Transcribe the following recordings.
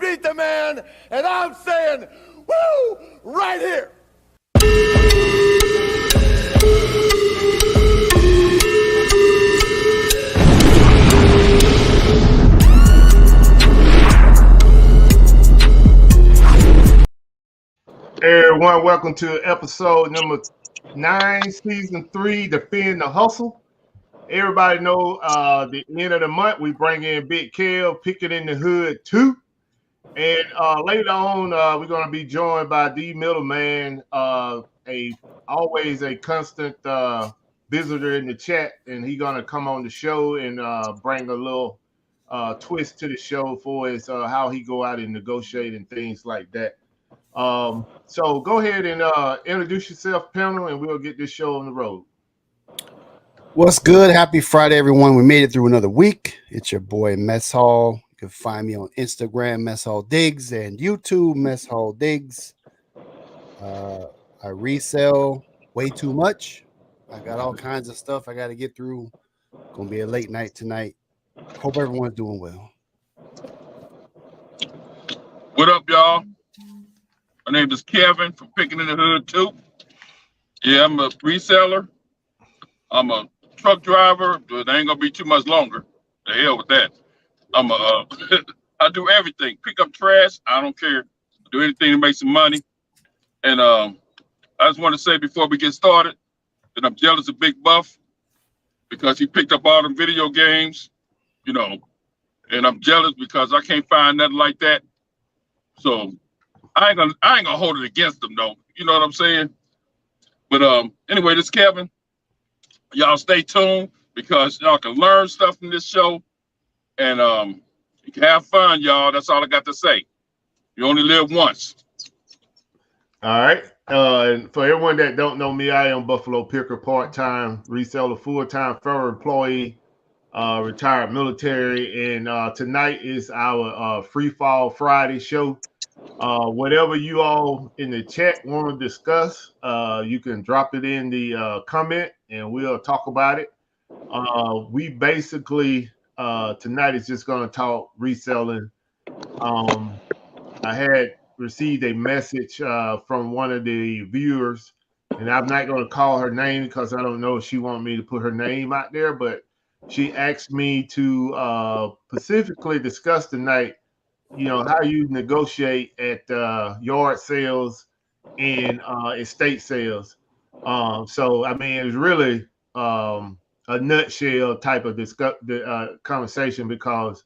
beat the man, and I'm saying, woo, right here. Hey everyone, welcome to episode number 9, season 3, Defend the Hustle. Everybody know the end of the month we bring in Big Kev, Pick It in the Hood 2. And later on, we're going to be joined by D Middleman, always a constant visitor in the chat, and he's going to come on the show and bring a little twist to the show for us, how he go out and negotiate and things like that. So go ahead and introduce yourself, panel, and we'll get this show on the road. What's good? Happy Friday, everyone. We made it through another week. It's your boy, Mess Hall. You can find me on Instagram, Mess Hall Diggs, and YouTube, Mess Hall Diggs. I resell way too much. I got all kinds of stuff I got to get through. Gonna be a late night tonight. Hope everyone's doing well. What up, y'all? My name is Kevin from Picking in the Hood 2. Yeah, I'm a reseller. I'm a truck driver, but it ain't gonna be too much longer. The hell with that. I do everything. Pick up trash. I don't care. Do anything to make some money. And I just want to say before we get started that I'm jealous of Big Buff because he picked up all the video games, you know, and I'm jealous because I can't find nothing like that. So I ain't gonna hold it against them though. You know what I'm saying? But anyway, this is Kevin. Y'all stay tuned because y'all can learn stuff from this show, and you can have fun, y'all. That's all I got to say. You only live once. All right. And for everyone that don't know me, I am Buffalo Picker, part-time reseller, full-time federal employee, retired military, and tonight is our Free Fall Friday show. Whatever you all in the chat want to discuss, you can drop it in the comment and we'll talk about it. We basically tonight is just going to talk reselling. I had received a message from one of the viewers, and I'm not going to call her name because I don't know if she wants me to put her name out there, but she asked me to specifically discuss tonight, you know, how you negotiate at yard sales and estate sales. So, I mean, it's really a nutshell type of conversation because,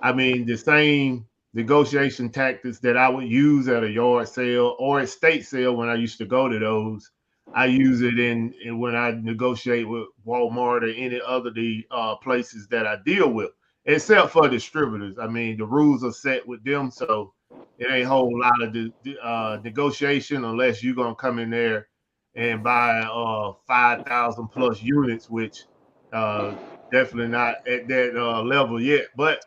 I mean, the same negotiation tactics that I would use at a yard sale or estate sale when I used to go to those, I use it in when I negotiate with Walmart or any other the places that I deal with, except for distributors. I mean, the rules are set with them, so it ain't a whole lot of negotiation unless you're gonna come in there and buy 5,000 plus units, which definitely not at that level yet. But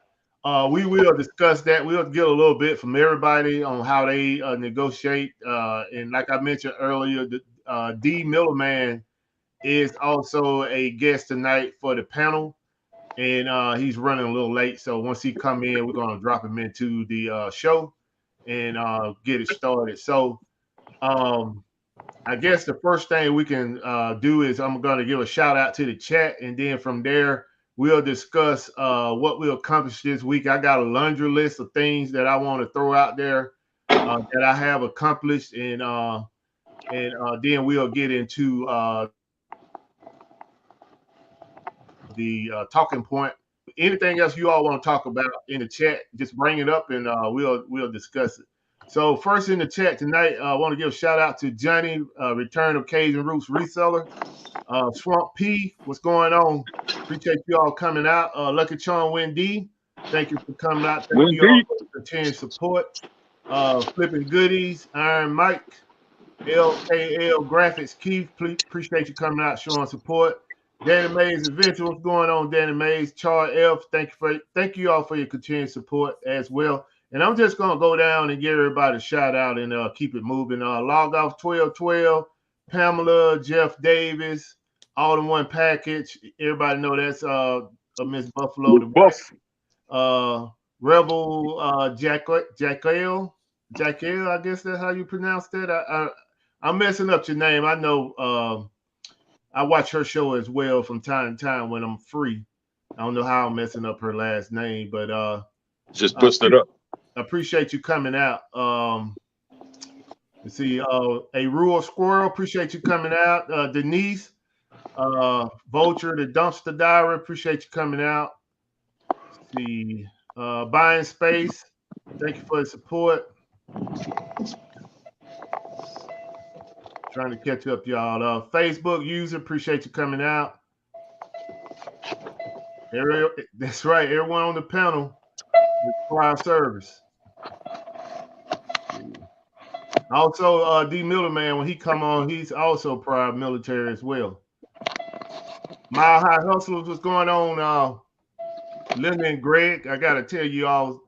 we will discuss that. We'll get a little bit from everybody on how they negotiate. And like I mentioned earlier, D Middleman is also a guest tonight for the panel, and he's running a little late. So once he come in, we're gonna drop him into the show and get it started. So I guess the first thing we can do is I'm gonna give a shout out to the chat, and then from there we'll discuss what we accomplished this week. I got a laundry list of things that I want to throw out there that I have accomplished, and then we'll get into the talking point. Anything else you all want to talk about in the chat, just bring it up and we'll discuss it. So first in the chat tonight, I want to give a shout out to Johnny, Return of Cajun Roots reseller. Swamp P, what's going on? Appreciate you all coming out. Lucky Charm Wendy, thank you for coming out. Thank you all for the continued support. Flipping Goodies, Iron Mike, LKL Graphics, Keith, please, appreciate you coming out, showing support. Danny Mays Adventure, what's going on, Danny Mays? Char F, thank you all for your continued support as well. And I'm just gonna go down and give everybody a shout out and keep it moving. Log off 1212, Pamela, Jeff Davis, all in one package. Everybody know that's Miss Buffalo the Buff. Rebel Jacquel, I guess that's how you pronounce that. I'm messing up your name. I know. I watch her show as well from time to time when I'm free. I don't know how I'm messing up her last name, but Just bust it up. I appreciate you coming out. Let's see, a rural squirrel, appreciate you coming out. Denise, Vulture, the dumpster diver, appreciate you coming out. Let's see, buying space, thank you for the support. Trying to catch up, y'all. Facebook user, appreciate you coming out. Ariel, that's right. Everyone on the panel requires service. Also, D Miller Man, when he come on, he's also prior military as well. Mile High Hustlers, what's going on? Linda and Greg, I gotta tell you all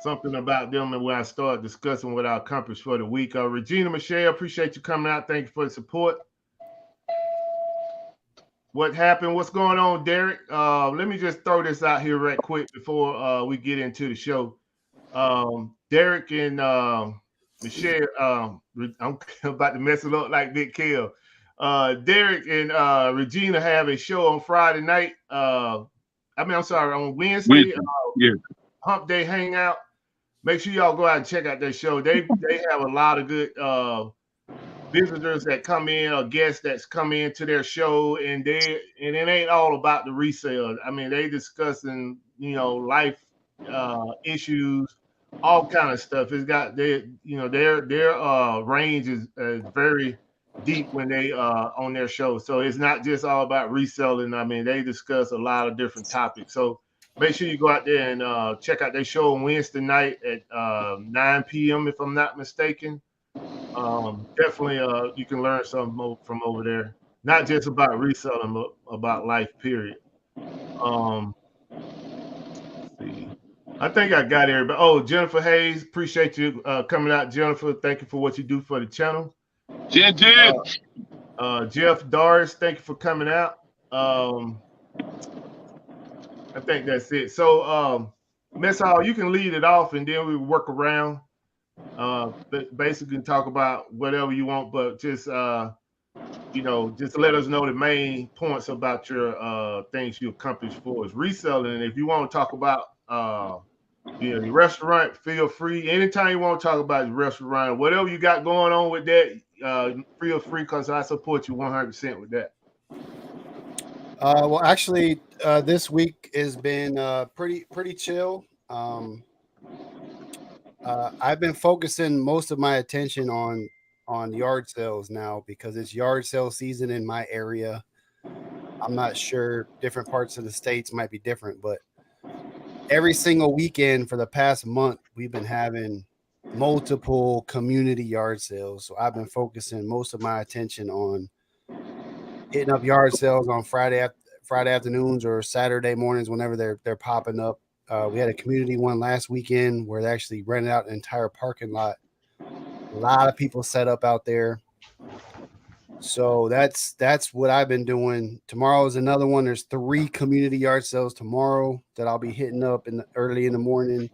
something about them and when I start discussing what our compass for the week. Regina Michelle, appreciate you coming out. Thank you for the support. What happened? What's going on, Derek? Let me just throw this out here right quick before we get into the show. Derek and Michelle, I'm about to mess it up like Big Kill. Derek and Regina have a show on Friday night. On Wednesday. Hump Day Hangout. Make sure y'all go out and check out their show. They have a lot of good visitors that come in or guests that's come into their show, and it ain't all about the resale. I mean, they discussing life issues, all kind of stuff. It's got their range is very deep when they on their show. So it's not just all about reselling. I mean, they discuss a lot of different topics. So make sure you go out there and check out their show on Wednesday night at 9 p.m. if I'm not mistaken. Definitely you can learn something from over there. Not just about reselling, but about life, period. Let's see. I think I got everybody. Oh, Jennifer Hayes, appreciate you coming out, Jennifer. Thank you for what you do for the channel. Jeff Doris, thank you for coming out. I think that's it. So, Miss Hall, you can lead it off, and then we work around. Basically, talk about whatever you want, but just just let us know the main points about your things you accomplished for us reselling. And if you want to talk about your restaurant, feel free. Anytime you want to talk about your restaurant, whatever you got going on with that, feel free, because I support you 100% with that. Well, actually, this week has been pretty chill. I've been focusing most of my attention on yard sales now because it's yard sale season in my area. I'm not sure, different parts of the states might be different, but every single weekend for the past month, we've been having multiple community yard sales. So I've been focusing most of my attention on hitting up yard sales on Friday afternoons or Saturday mornings whenever they're popping up. We had a community one last weekend where they actually rented out an entire parking lot. A lot of people set up out there. So that's what I've been doing. Tomorrow is another one. There's 3 community yard sales tomorrow that I'll be hitting up early in the morning.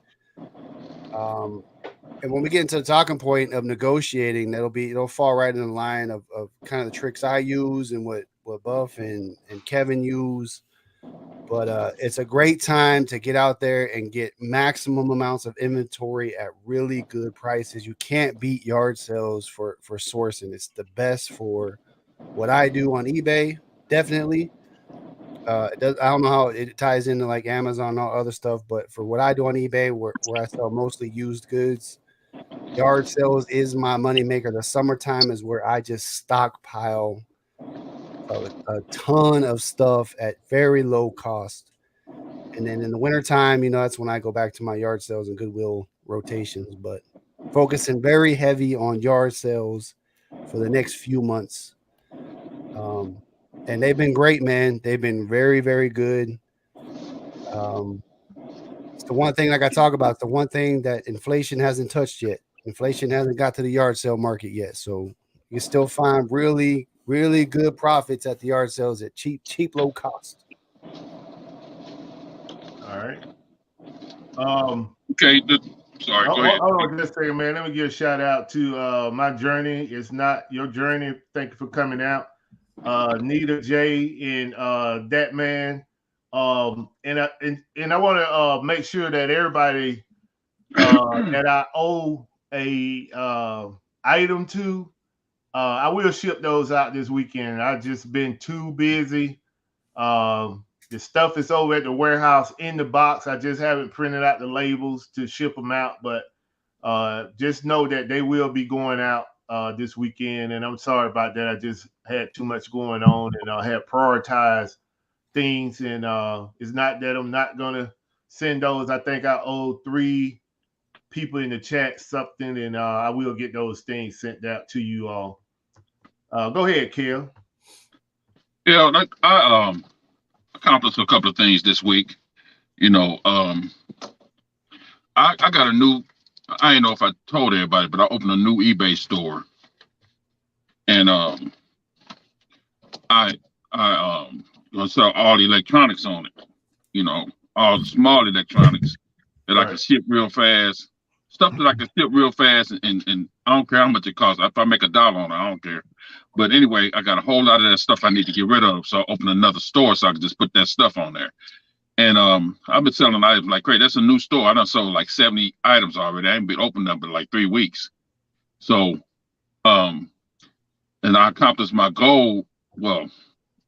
And when we get into the talking point of negotiating, it'll fall right in the line of kind of the tricks I use and what Buff and Kevin use. But it's a great time to get out there and get maximum amounts of inventory at really good prices. You can't beat yard sales for sourcing. It's the best for what I do on eBay, definitely. I don't know how it ties into like Amazon and all other stuff, but for what I do on eBay, where I sell mostly used goods, yard sales is my money maker. The summertime is where I just stockpile a ton of stuff at very low cost. And then in the wintertime, that's when I go back to my yard sales and Goodwill rotations, but focusing very heavy on yard sales for the next few months. And they've been great, man. They've been very, very good. It's the one thing, like I talk about, the one thing that inflation hasn't touched yet. Inflation hasn't got to the yard sale market yet. So you still find really, really good profits at the yard sales at cheap, low cost. All right. Okay. Sorry. Go ahead. Hold on just a second, man. Let me give a shout out to my journey. It's not your journey. Thank you for coming out. Nita J and that man. And I want to make sure that everybody that I owe a item to, I will ship those out this weekend. I've just been too busy. The stuff is over at the warehouse in the box. I just haven't printed out the labels to ship them out, but just know that they will be going out this weekend. And I'm sorry about that. I just had too much going on and I had prioritized things. And it's not that I'm not gonna send those. I think I owe 3 people in the chat something, and I will get those things sent out to you all. Go ahead, Kel. Yeah, I accomplished a couple of things this week. You know, I got a new. I don't know if I told everybody, but I opened a new eBay store, and I gonna sell all the electronics on it. You know, all the small electronics that I can ship real fast. Stuff that I can ship real fast, and I don't care how much it costs. If I make $1 on it, I don't care. But anyway, I got a whole lot of that stuff I need to get rid of. So I opened another store so I can just put that stuff on there. And I've been selling items like crazy. That's a new store. I done sold like 70 items already. I ain't been opened up in like 3 weeks. So and I accomplished my goal. Well,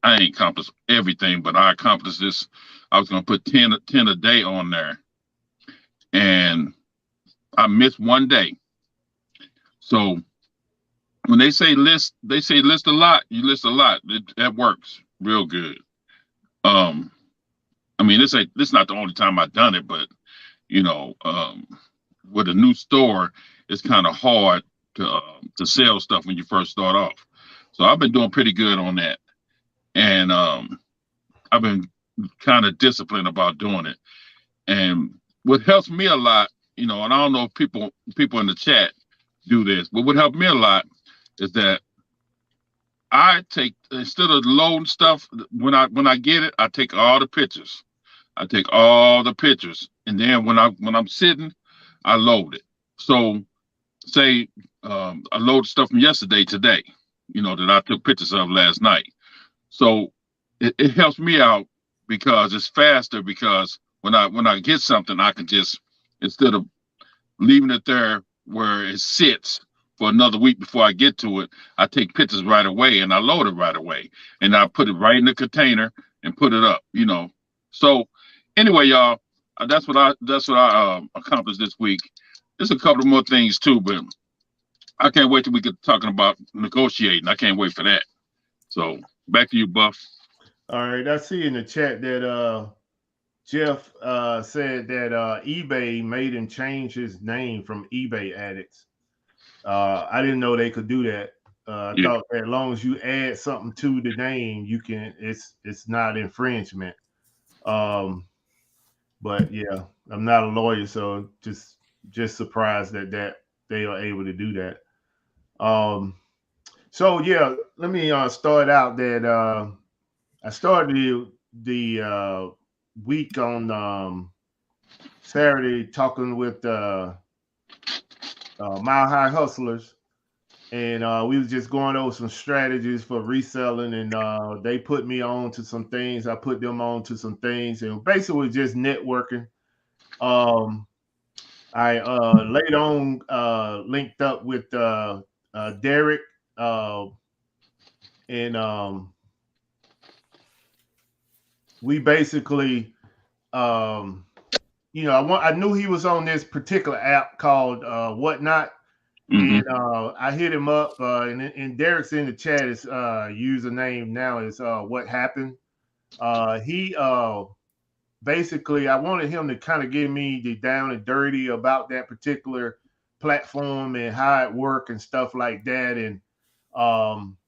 I ain't accomplished everything, but I accomplished this. I was gonna put 10 a day on there. And I missed 1 day. So when they say list a lot, you list a lot. That works real good. I mean, this not the only time I've done it, but you know, with a new store, it's kind of hard to sell stuff when you first start off. So I've been doing pretty good on that, and I've been kind of disciplined about doing it. And what helps me a lot, you know, and I don't know if people in the chat do this, but what helped me a lot is that I take, instead of loading stuff, when I get it, I take all the pictures. I take all the pictures, and then when I'm sitting, I load it. So say I load stuff from yesterday today, you know, that I took pictures of last night. So it helps me out because it's faster, because when I get something, I can just, instead of leaving it there where it sits for another week before I get to it, I take pictures right away and I load it right away, and I put it right in the container and put it up, you know. So anyway, y'all, that's what I accomplished this week. There's a couple of more things too, but I can't wait till we get talking about negotiating. I can't wait for that. So back to you, Buff. All right, I see in the chat that Jeff said that eBay made him change his name from eBay Addicts. I didn't know they could do that. I thought that as long as you add something to the name, you can. It's not infringement. But yeah, I'm not a lawyer, so just surprised that they are able to do that. So yeah, let me start out that I started the week on Saturday talking with Mile High Hustlers, and we was just going over some strategies for reselling, and they put me on to some things. I put them on to some things, and basically just networking. I later on linked up with Derek, and we basically, you know, I knew he was on this particular app called Whatnot. And I hit him up, and Derek's in the chat. His username now is What Happened. He basically, I wanted him to kind of give me the down and dirty about that particular platform and how it worked and stuff like that. And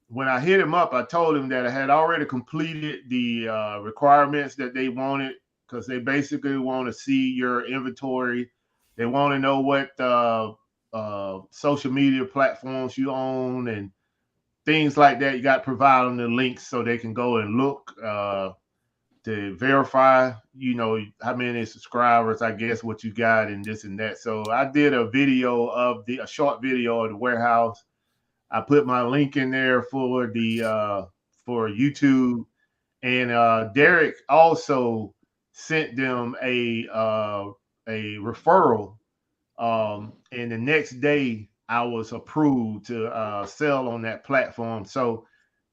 when I hit him up, I told him that I had already completed the requirements that they wanted, because they basically want to see your inventory. They want to know what social media platforms you own and things like that. You got to provide them the links so they can go and look. verify, how many subscribers, I guess, what you got and this and that. So I did a short video of the warehouse. I put my link in there for the for YouTube, and Derek also sent them a referral. And the next day I was approved to sell on that platform. So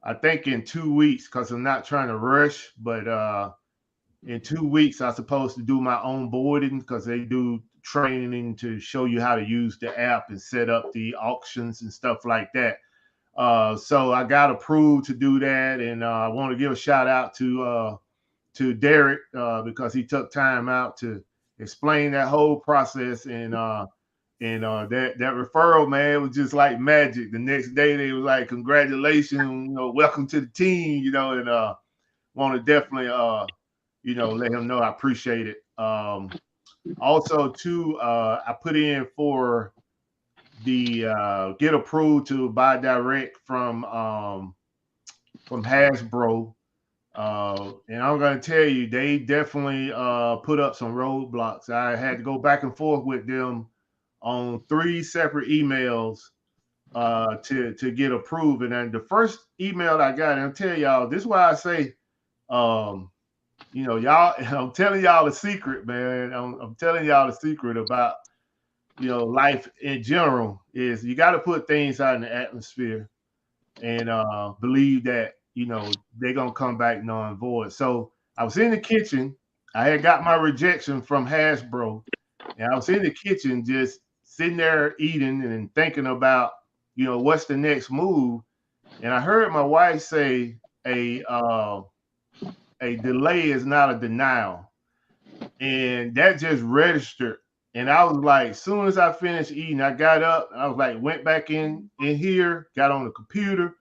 I think in 2 weeks, because I'm not trying to rush, but in 2 weeks I'm supposed to do my own boarding, because they do training to show you how to use the app and set up the auctions and stuff like that. So I got approved to do that, and I want to give a shout out to Derek because he took time out to explain that whole process, and that referral, man, was just like magic. The next day they was like, congratulations, welcome to the team, and want to definitely let him know I appreciate it. Also too, I put in for the get approved to buy direct from Hasbro. And I'm gonna tell you, they definitely put up some roadblocks. I had to go back and forth with them on 3 separate emails to get approved. And then the first email I got, and I'll tell y'all, this is why I say, y'all, I'm telling y'all the secret, man. I'm telling y'all the secret about life in general is you got to put things out in the atmosphere and believe that they're gonna come back non-void. So I was in the kitchen. I had got my rejection from Hasbro, and I was in the kitchen just sitting there eating and thinking about what's the next move. And I heard my wife say a delay is not a denial, and that just registered. And I was like, as soon as I finished eating, I got up. I was like, went back in here, got on the computer,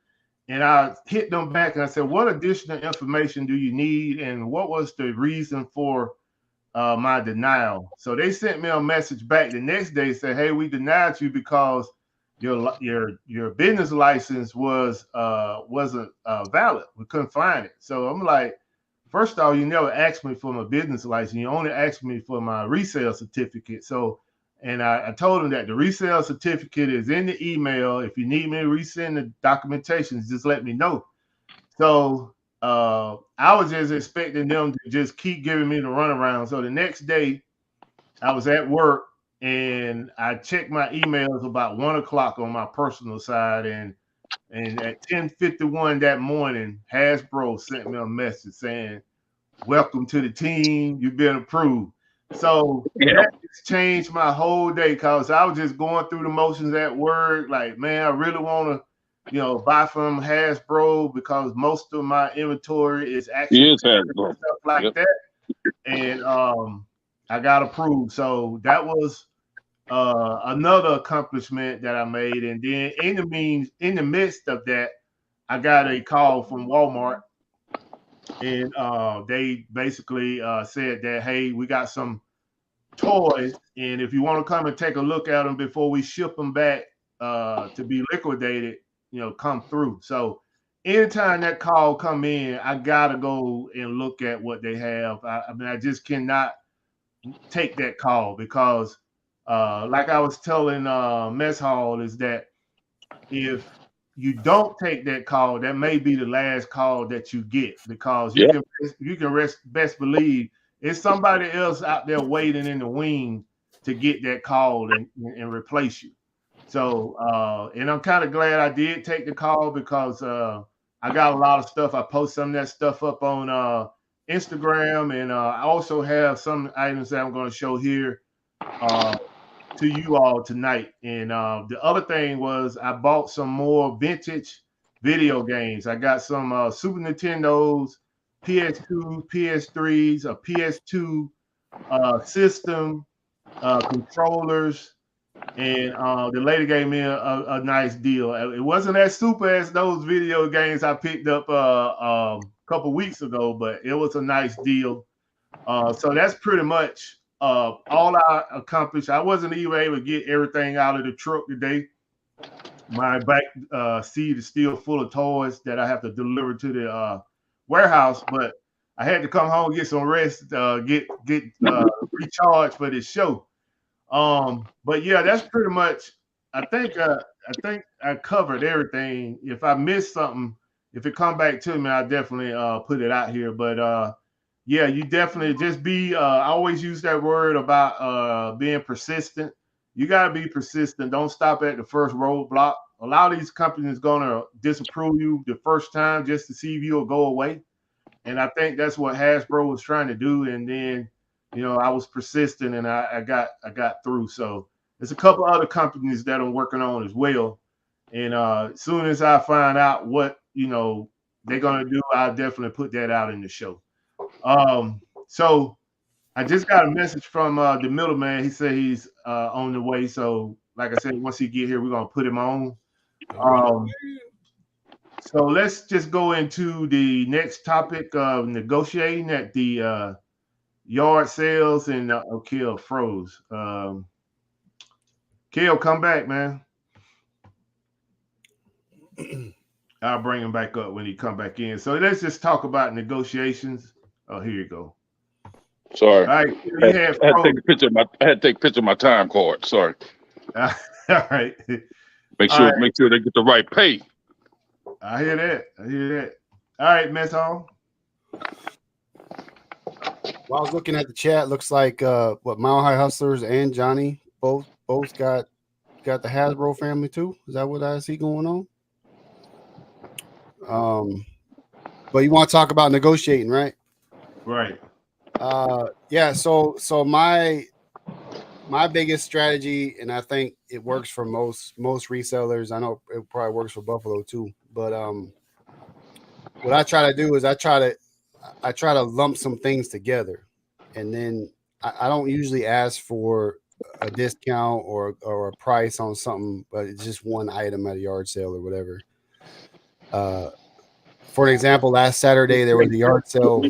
and I hit them back and I said, what additional information do you need? And what was the reason for my denial? So they sent me a message back the next day, said, hey, we denied you because your business license wasn't valid. We couldn't find it. So I'm like, first off, you never asked me for my business license. You only asked me for my resale certificate. So, and I told him that the resale certificate is in the email. If you need me to resend the documentations, just let me know. So I was just expecting them to just keep giving me the runaround. So the next day I was at work and I checked my emails about 1 o'clock on my personal side. And at 10:51 that morning, Hasbro sent me a message saying, welcome to the team. You've been approved. So that just changed my whole day, because I was just going through the motions at work. Like, man, I really want to, buy from Hasbro because most of my inventory is actually stuff like that. And I got approved. So that was another accomplishment that I made. And then in the midst of that, I got a call from Walmart, and they basically said that, hey, we got some toys, and if you want to come and take a look at them before we ship them back to be liquidated, come through. So anytime that call come in, I gotta go and look at what they have. I mean, I just cannot take that call because like I was telling Mess Hall, is that if you don't take that call, that may be the last call that you get, because you can best believe it's somebody else out there waiting in the wing to get that call and replace you. So and I'm kind of glad I did take the call, because I got a lot of stuff. I post some of that stuff up on Instagram, and I also have some items that I'm going to show here to you all tonight. And the other thing was I bought some more vintage video games. I got some Super Nintendos, PS2, PS3s, a PS2 system, controllers, and the lady gave me a nice deal. It wasn't as super as those video games I picked up a couple weeks ago, but it was a nice deal. So that's pretty much all I accomplished. I wasn't even able to get everything out of the truck today. My back seat is still full of toys that I have to deliver to the warehouse, but I had to come home, get some rest, get recharged for this show. But yeah, that's pretty much. I think I covered everything. If I missed something, if it come back to me, I'll definitely put it out here. But yeah, you definitely just be. I always use that word about being persistent. You got to be persistent. Don't stop at the first roadblock. A lot of these companies gonna disapprove you the first time just to see if you'll go away. And I think that's what Hasbro was trying to do. And then, I was persistent and I got through. So there's a couple other companies that I'm working on as well. And as soon as I find out what they're gonna do, I'll definitely put that out in the show. So I just got a message from the middleman. He said he's on the way. So like I said, once he get here, we're gonna put him on. So let's just go into the next topic of negotiating at the yard sales, and Kale froze. Kale, come back, man. I'll bring him back up when he come back in. So let's just talk about negotiations. Oh, here you go. Sorry. All right. I had to take a picture of my time card. Sorry. All right. Make sure they get the right pay. I hear that. All right, Miss Hall. While I was looking at the chat, looks like Mile High Hustlers and Johnny both got the Hasbro family too. Is that what I see going on? But you want to talk about negotiating, right? Right. Yeah. So my biggest strategy, and I think it works for most resellers. I know it probably works for Buffalo too. But what I try to do is I try to lump some things together, and then I don't usually ask for a discount or a price on something, but it's just one item at a yard sale or whatever. For an example, last Saturday there was a yard sale,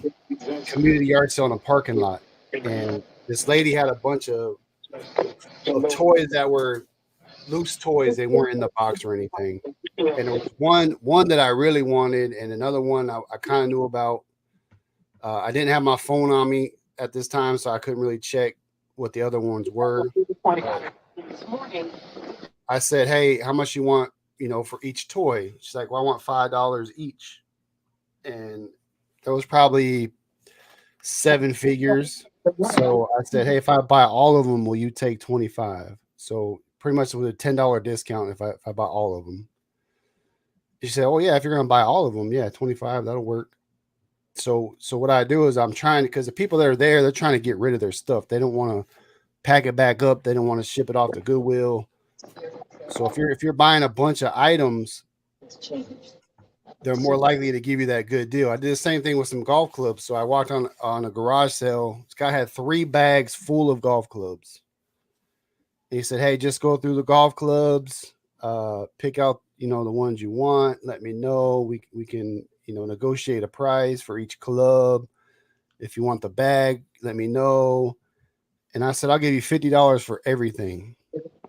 community yard sale in a parking lot, and this lady had a bunch of toys that were loose toys. They weren't in the box or anything. And there was one that I really wanted, and another one I kind of knew about. I didn't have my phone on me at this time, so I couldn't really check what the other ones were. I said, "Hey, how much you want? For each toy?" She's like, "Well, I want $5 each," and there was probably 7 figures. So I said, "Hey, if I buy all of them, will you take 25?" So pretty much with a $10 discount if I buy all of them. She said, "Oh yeah, if you're gonna buy all of them, yeah, 25, that'll work." So what I do is I'm trying, because the people that are there, they're trying to get rid of their stuff. They don't want to pack it back up. They don't want to ship it off to Goodwill. So if you're buying a bunch of items, they're more likely to give you that good deal. I did the same thing with some golf clubs. So I walked on a garage sale. This guy had 3 bags full of golf clubs. And he said, "Hey, just go through the golf clubs, pick out, the ones you want. Let me know. We can, negotiate a price for each club. If you want the bag, let me know." And I said, "I'll give you $50 for everything."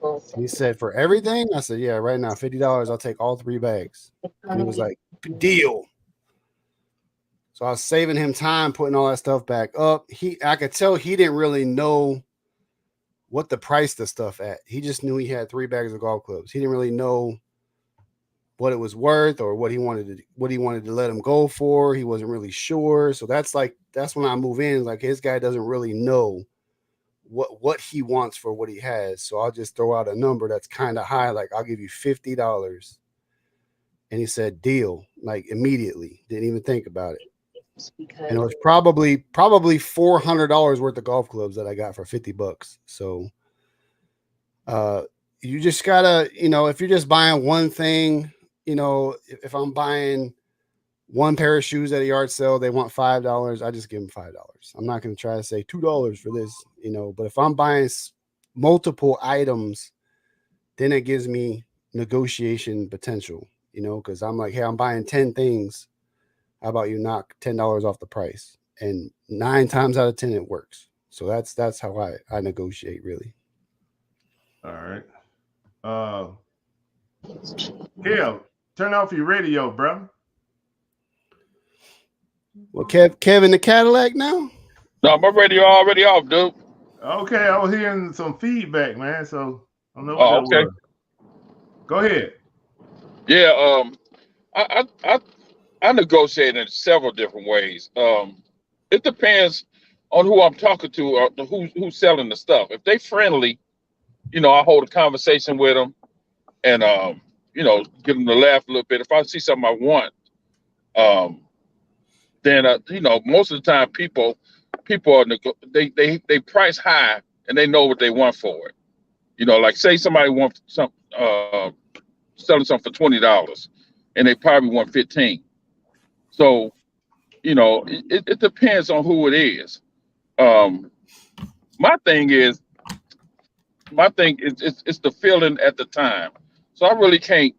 And he said, "For everything?" I said, "Yeah, right now, $50. I'll take all 3 bags." And he was like, "Deal." So I was saving him time putting all that stuff back up. I could tell he didn't really know what the price the stuff at. He just knew he had 3 bags of golf clubs. He didn't really know what it was worth or what he wanted to let him go for. He wasn't really sure. So that's when I move in. Like, his guy doesn't really know what he wants for what he has. So I'll just throw out a number that's kind of high. Like, "I'll give you $50. And he said, "Deal," like immediately. Didn't even think about it. And it was probably $400 worth of golf clubs that I got for $50. So you just gotta, if you're just buying one thing, if I'm buying one pair of shoes at a yard sale, they want $5. I just give them $5. I'm not going to try to say $2 for this, but if I'm buying multiple items, then it gives me negotiation potential, because I'm like, "Hey, I'm buying 10 things. How about you knock $10 off the price?" And 9 times out of 10, it works. So that's how I negotiate, really. All right. Kale, turn off your radio, bro. Well, Kevin the Cadillac now? No, my radio already off, dude. Okay, I was hearing some feedback, man. So I don't know what Oh, that okay. was. Go ahead. Yeah. I negotiate in several different ways. It depends on who I'm talking to or who's selling the stuff. If they friendly, I hold a conversation with them and give them to laugh a little bit. If I see something I want, um, then most of the time people are they price high and they know what they want for it. Like say somebody wants some selling something for $20 and they probably want 15. So it depends on who it is. Um, my thing is it's the feeling at the time. So I really can't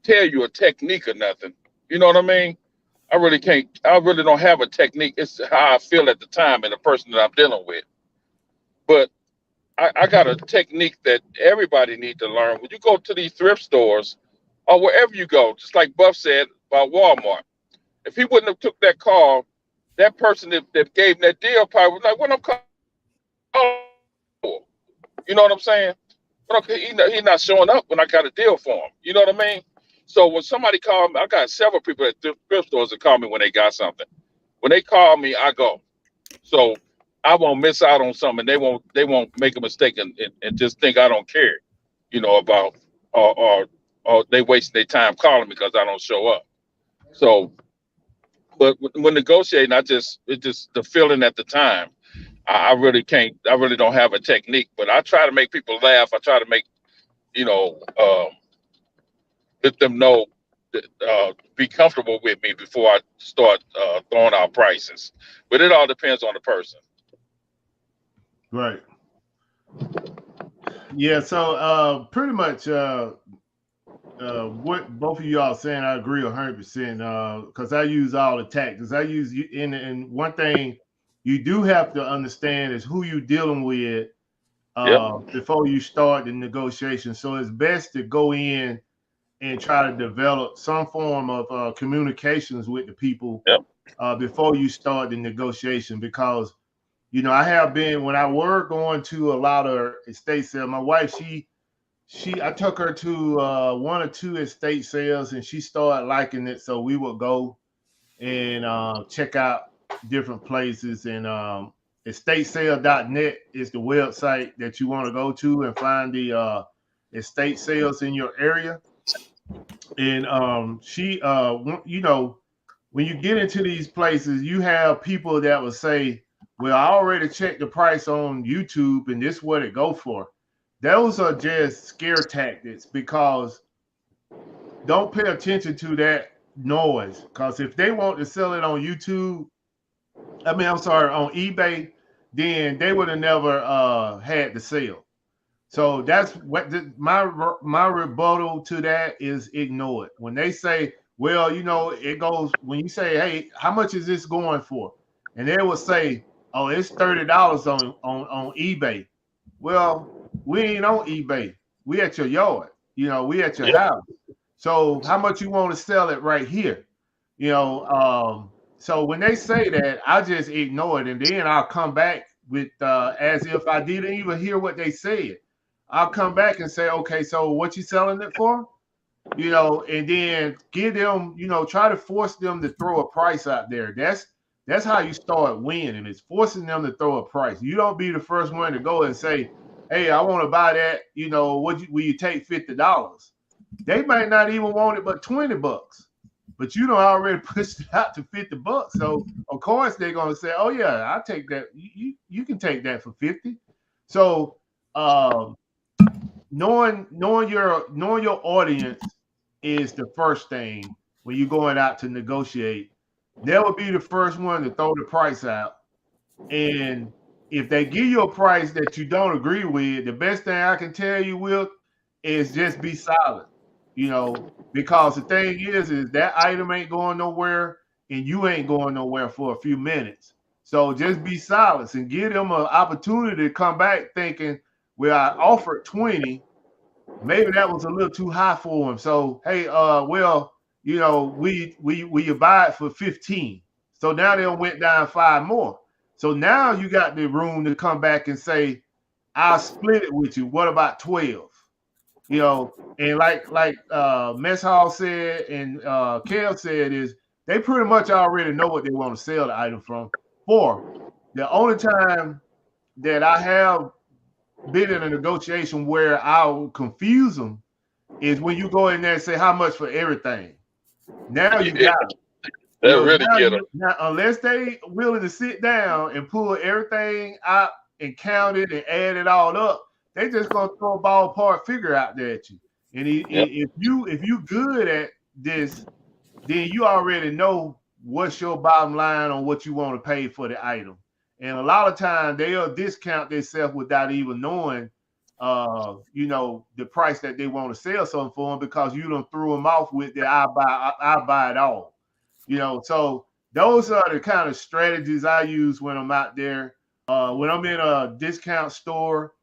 tell you a technique or nothing. You know what I mean? I really can't. I really don't have a technique. It's how I feel at the time and the person that I'm dealing with. But I got a technique that everybody needs to learn. When you go to these thrift stores or wherever you go, just like Buff said about Walmart, if he wouldn't have took that call, that person that gave him that deal probably was like, "What I'm calling for?" You know what I'm saying? But he's not showing up when I got a deal for him. You know what I mean? So when somebody called me, I got several people at thrift stores that call me when they got something. When they call me, I go. So I won't miss out on something. They won't make a mistake and just think I don't care, about or they waste their time calling me because I don't show up. So, but when negotiating, it's just the feeling at the time. I really can't. I really don't have a technique, but I try to make people laugh. I try to make let them know that, be comfortable with me before I start throwing out prices. But it all depends on the person. Right. Yeah. So pretty much what both of y'all saying, I agree 100%. Because I use all the tactics. I use and one thing you do have to understand is who you're dealing with Yep. before you start the negotiation. So it's best to go in and try to develop some form of communications with the people Yep. before you start the negotiation. Because I have been when I were going to a lot of estate sales. My wife, I took her to one or two estate sales, and she started liking it. So we would go and check out different places. And estatesale.net is the website that you want to go to and find the estate sales in your area. And when you get into these places, you have people that will say, "Well, I already checked the price on YouTube, and this is what it go for." Those are just scare tactics because don't pay attention to that noise. Because if they want to sell it on YouTube, I'm sorry, on eBay, then they would have never had the sale. So that's what my rebuttal to that is ignore it. When they say, well, it goes when you say, hey, how much is this going for? And they will say, oh, it's $30 on eBay. Well, we ain't on eBay. We at your yard. We at your Yep. house. So how much you want to sell it right here? So when they say that, I just ignore it, and then I'll come back with as if I didn't even hear what they said. I'll come back and say, okay, so what you selling it for? And then give them, try to force them to throw a price out there. That's how you start winning. It's forcing them to throw a price. You don't be the first one to go and say, hey, I want to buy that. Will you take $50? They might not even want it but $20. But already pushed it out to $50. So of course they're gonna say, oh yeah, I'll take that. You can take that for 50. So knowing your audience is the first thing when you're going out to negotiate. They will be the first one to throw the price out. And if they give you a price that you don't agree with, the best thing I can tell you, Will, is just be silent. Because the thing is that item ain't going nowhere and you ain't going nowhere for a few minutes. So just be silent and give them an opportunity to come back thinking, well, I offered 20. Maybe that was a little too high for him. So, hey, well, you know, we buy it for 15. So now they went down 5 more. So now you got the room to come back and say, I'll split it with you. What about 12? You know, and like Mess Hall said and Kel said is they pretty much already know what they want to sell the item from. For the only time that I have been in a negotiation where I'll confuse them is when you go in there and say how much for everything. Now you got it. That You know, really get them. now, unless they willing to sit down and pull everything out and count it and add it all up, they just gonna throw a ballpark figure out there at you. And if you good at this, then you already know what's your bottom line on what you want to pay for the item. And a lot of times they'll discount themselves without even knowing, you know, the price that they want to sell something for them because you done threw them off with the I buy it all. You know, so those are the kind of strategies I use when I'm out there. When I'm in a discount store,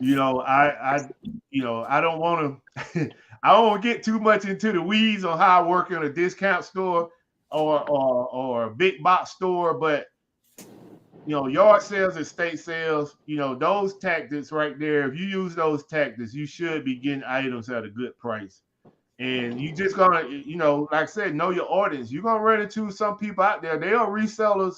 you know, I don't want to I don't get too much into the weeds on how I work in a discount store or a big box store, but you know, yard sales and state sales, you know, those tactics right there, if you use those tactics, you should be getting items at a good price. And you just gonna, you know, like I said, know your audience. You're gonna run into some people out there, they are resellers,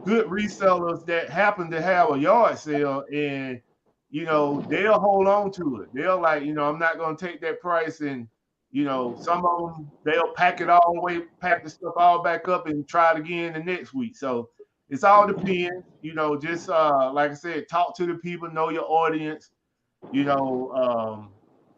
good resellers that happen to have a yard sale, and you know, they'll hold on to it. They'll like, you know, I'm not gonna take that price, and you know, some of them they'll pack it all away, pack the stuff all back up and try it again the next week. So it's all depends, you know, just like I said, talk to the people, know your audience. You know,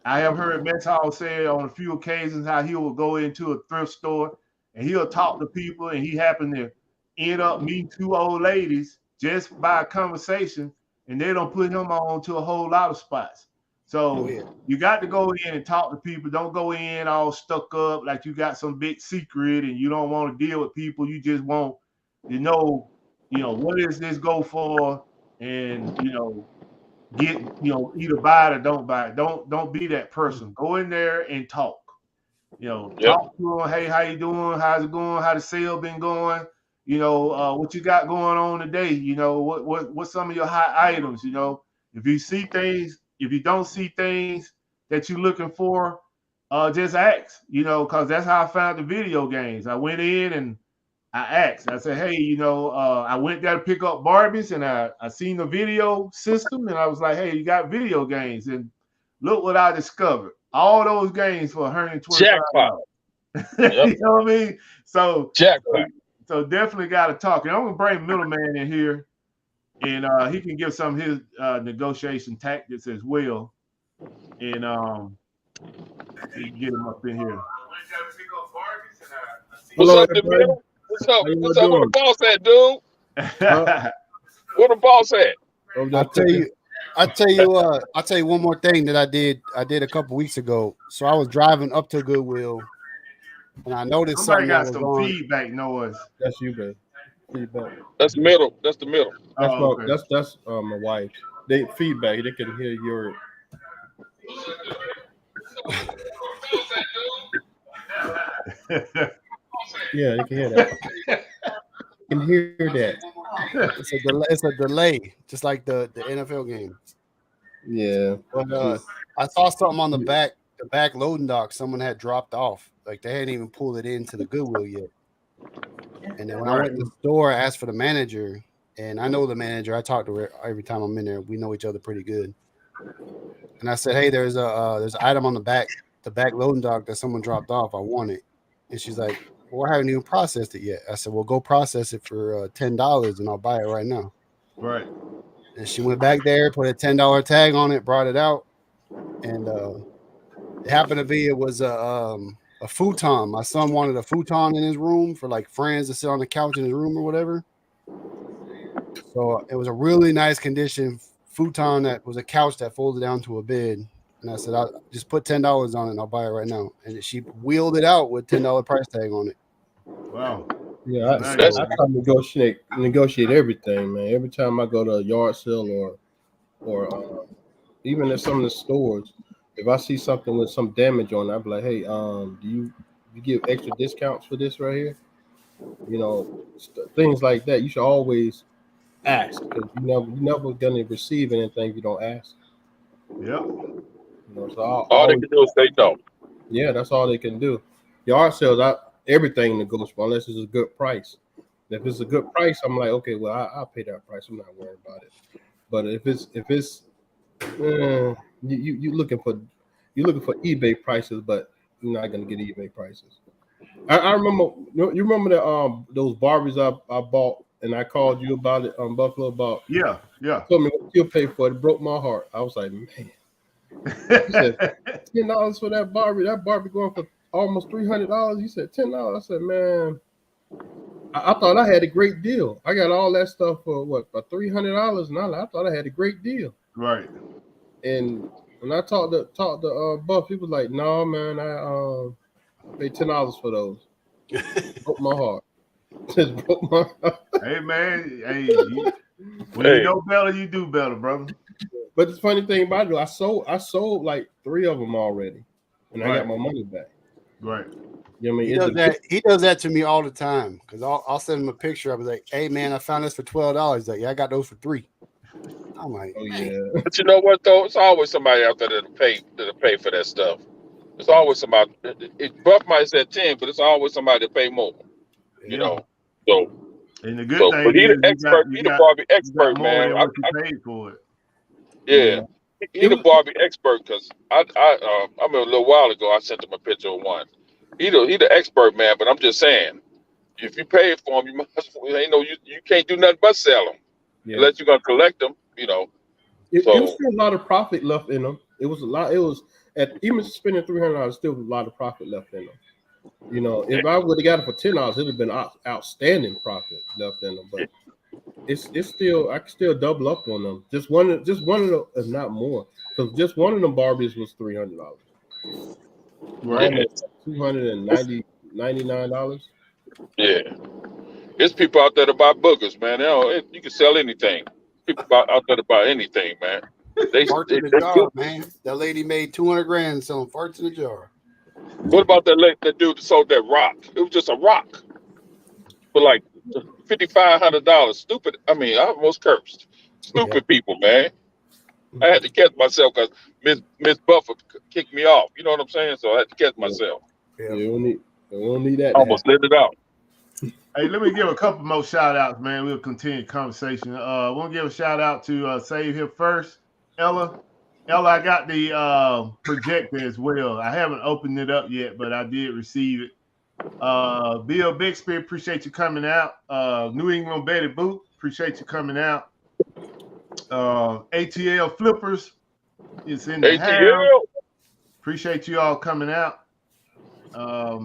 I have heard Mess Hall say on a few occasions how he will go into a thrift store and he'll talk to people, and he happened to end up meeting 2 old ladies just by a conversation, and they don't put him on to a whole lot of spots. So you got to go in and talk to people. Don't go in all stuck up like you got some big secret and you don't want to deal with people. You just want to know, what does this go for? And, get, either buy it or don't buy it. Don't be that person. Go in there and talk. Talk to them. Hey, how you doing? How's it going? How the sale been going? What you got going on today? What's some of your hot items? If you see things, if you don't see things that you're looking for, just ask, because that's how I found the video games. I went in and I asked. I said, hey, I went there to pick up Barbies, and I seen the video system, and I was like, hey, you got video games, and look what I discovered. All those games for $125. Jackpot. You know what I mean? So Jackpot. So definitely got to talk. And I'm gonna bring Middleman in here, and he can give some of his negotiation tactics as well, and get him up in here. What's up, Demille? What's up? What's up? Where the boss at, dude? Where the boss at? I'll tell you one more thing that I did a couple weeks ago. So I was driving up to Goodwill, and I noticed somebody got some feedback noise. That's you, babe. Feedback. That's the middle. That's the middle. That's my wife. They feedback. They can hear your. Yeah, they can hear that. You can hear that. It's a delay, just like the NFL game. Yeah. But I saw something on the back loading dock. Someone had dropped off. Like they hadn't even pulled it into the Goodwill yet. And then when I went to the store, I asked for the manager, and I know the manager. I talk to her every time I'm in there. We know each other pretty good. And I said, hey, there's an item on the back loading dock that someone dropped off. I want it. And she's like, well, I haven't even processed it yet. I said, well, go process it for $10 and I'll buy it right now. Right. And she went back there, put a $10 tag on it, brought it out. And it happened to be, it was a futon. My son wanted a futon in his room for like friends to sit on the couch in his room or whatever. So it was a really nice condition futon that was a couch that folded down to a bed. And I said, I'll just put $10 on it and I'll buy it right now. And she wheeled it out with $10 price tag on it. Wow. Yeah, I try to negotiate everything, man. Every time I go to a yard sale or even at some of the stores, if I see something with some damage on it, I'll be like, hey, do you give extra discounts for this right here. You know, things like that. You should always ask because you're never gonna receive anything if you don't ask. Yep. You know, so All they can do is say no. yeah, that's all they can do. Yard sales, everything negotiable unless it's a good price. If it's a good price, I'm like, okay, well, I'll pay that price. I'm not worried about it. But if it's you looking for eBay prices, but you're not gonna get eBay prices. I remember you remember that those Barbies I bought and I called you about it on Buffalo about. Yeah. Told me what you'll pay for it. It broke my heart. I was like, man. You said $10 for that Barbie. That Barbie going for almost $300. You said $10. I said, man, I thought I had a great deal. I got all that stuff for what, for $300, and I thought I had a great deal. Right. And when I talked to Buff, he was like, no, man, I paid $10 for those. Broke my heart. Just broke my heart. Hey man, when you know better, you do better, brother. But the funny thing about it, I sold like 3 of them already, and I got my money back. Right. You know what I mean? He does that to me all the time because I'll send him a picture. I was like, "Hey man, I found this for $12." He's like, "Yeah, I got those for $3." I'm like, oh yeah. But you know what though? It's always somebody out there that'll pay for that stuff. It's always somebody. Buff might say 10, but it's always somebody to pay more. You know. So. And the good thing but he is, the expert. He the Barbie expert, more man. than what you paid for it. Yeah. He the Barbie expert because I remember a little while ago I sent him a picture of one. He the expert, man. But I'm just saying, if you pay for them, you must. You can't do nothing but sell them unless you're gonna collect them. You know. It was still a lot of profit left in them. It was a lot. It was even spending $300, still a lot of profit left in them. You know, if I would have got it for $10, it'd have been outstanding profit left in them. But it's still, I can still double up on them. Just one of them, if not more, because just one of them Barbies was $300. Right. $299. Yeah, there's people out there to buy boogers, man. You can sell anything. People out there to buy anything, man. farts in the jar, man. That lady made $200,000 selling farts in the jar. What about that dude that sold that rock? It was just a rock for like $5,500. Stupid. I mean, I almost cursed. Stupid people, man. I had to catch myself because Miss Buffer kicked me off. You know what I'm saying? So I had to catch myself. Yeah, we don't need that. I almost let it out. Hey, let me give a couple more shout outs, man. We'll continue the conversation. We'll give a shout out to Save Here First, Ella. Ella, I got the projector as well. I haven't opened it up yet, but I did receive it. Bill Bixby, appreciate you coming out. New England Betty Boot, appreciate you coming out. ATL Flippers is in the house. Appreciate you all coming out. I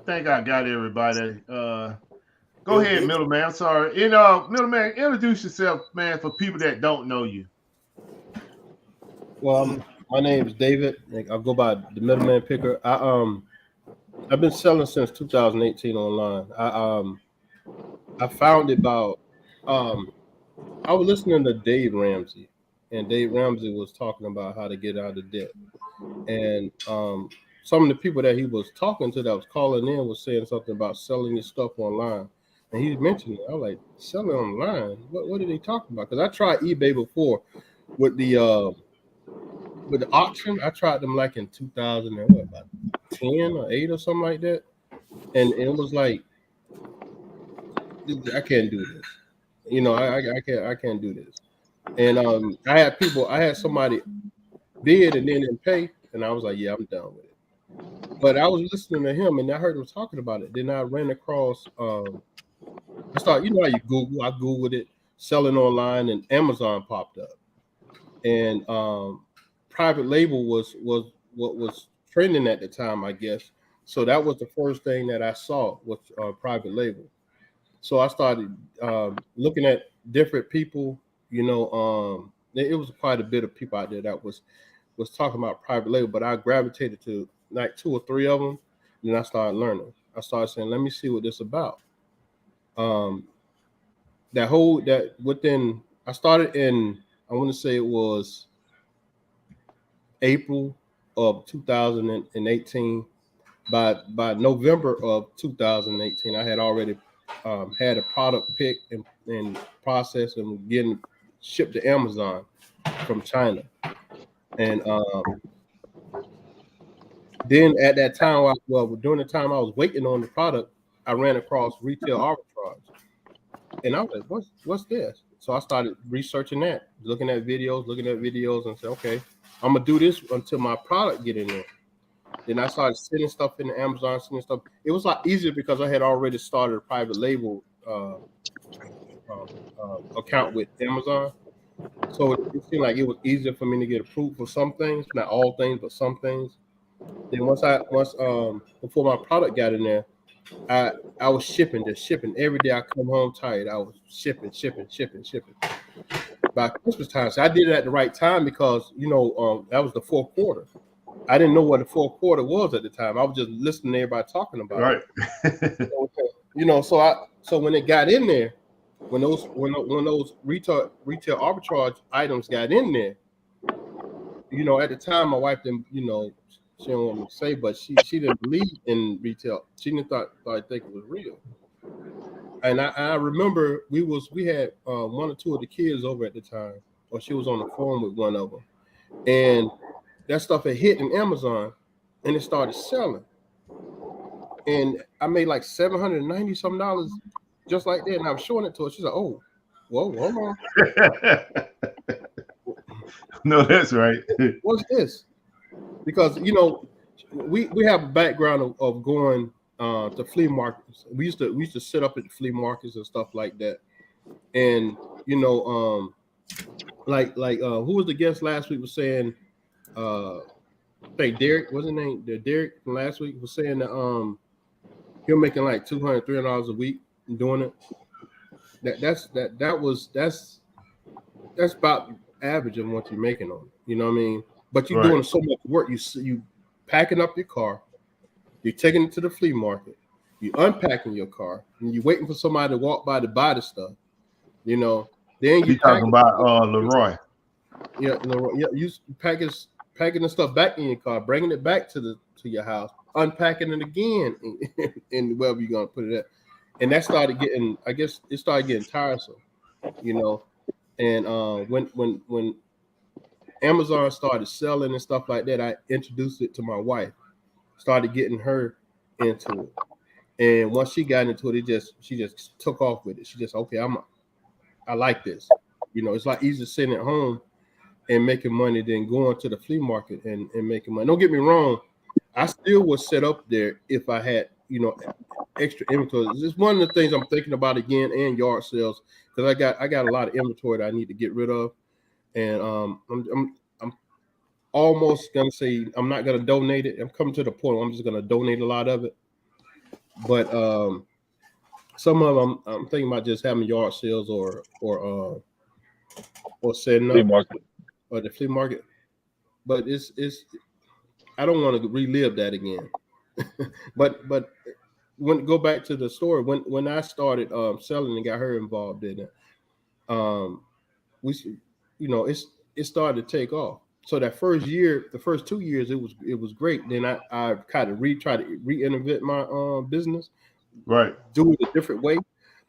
think I got everybody. Go ahead, Middleman. I'm sorry. Middleman, introduce yourself, man, for people that don't know you. Well, my name is David. I go by the Middleman Picker. I've been selling since 2018 online. I found it about I was listening to Dave Ramsey, and Dave Ramsey was talking about how to get out of debt. And some of the people that he was talking to that was calling in was saying something about selling your stuff online. And he mentioned it. I was like, selling online? What are they talking about? Because I tried eBay before with the auction. I tried them like in 2010 or 8 or something like that. And it was like, I can't do this. You know, I can't do this. And I had somebody bid and then didn't pay, and I was like, yeah, I'm done with it. But I was listening to him and I heard him talking about it. Then I ran across I started, you know how you Google, I Googled it, selling online, and Amazon popped up. And private label was what was trending at the time, I guess. So that was the first thing that I saw was private label. So I started looking at different people, you know, it was quite a bit of people out there that was talking about private label, but I gravitated to like 2 or 3 of them. And then I started learning. I started saying, let me see what this is about. I started in, I want to say it was April of 2018. by November of 2018, I had already had a product picked and processed and getting shipped to Amazon from China. And then at that time, during the time I was waiting on the product, I ran across retail arbitrage, and I was like, "What's this?" So I started researching that, looking at videos, and said, "Okay, I'm gonna do this until my product get in there." Then I started sending stuff into Amazon, sending stuff. It was a lot easier because I had already started a private label account with Amazon, so it seemed like it was easier for me to get approved for some things, not all things, but some things. Then once before my product got in there, I was shipping every day. I come home tired. I was shipping. By Christmas time, so I did it at the right time because that was the fourth quarter. I didn't know what the fourth quarter was at the time. I was just listening to everybody talking about it. So when it got in there, when those retail arbitrage items got in there, at the time my wife didn't, she don't want me to say, but she didn't believe in retail. She didn't think it was real. And I remember we had one or two of the kids over at the time, or she was on the phone with one of them, and that stuff had hit in Amazon, and it started selling. And I made like $790 something just like that. And I was showing it to her. She's like, "Oh, whoa, hold on." No, that's right. What's this? Because we have a background of going to flea markets. We used to sit up at the flea markets and stuff like that. And like who was the guest last week was saying, I think Derek, what's his name? Derek from last week was saying that he'll making like $200, $300 a week doing it. That's about average of what you're making on it. You know what I mean? But you're doing so much work. You packing up your car, you're taking it to the flea market, you unpacking your car, and you're waiting for somebody to walk by to buy the stuff. Then you talking about Leroy. Yeah, you packing the stuff back in your car, bringing it back to your house, unpacking it again, in wherever you're gonna put it at. And that started getting, I guess, it started getting tiresome, And when Amazon started selling and stuff like that, I introduced it to my wife, started getting her into it. And once she got into it, she just took off with it. She just, okay, I like this. It's like easier sitting at home and making money than going to the flea market and making money. Don't get me wrong, I still would set up there if I had, extra inventory. This is one of the things I'm thinking about again, and yard sales, because I got a lot of inventory that I need to get rid of. And I'm almost gonna say I'm not gonna donate it. I'm coming to the point where I'm just gonna donate a lot of it. But some of them I'm thinking about just having yard sales or setting up or the flea market. But it's I don't want to relive that again. but when go back to the story, when I started selling and got her involved in it, it started to take off. So that first year, the first 2 years, it was great. Then I kind of tried to reinvent my business, do it a different way,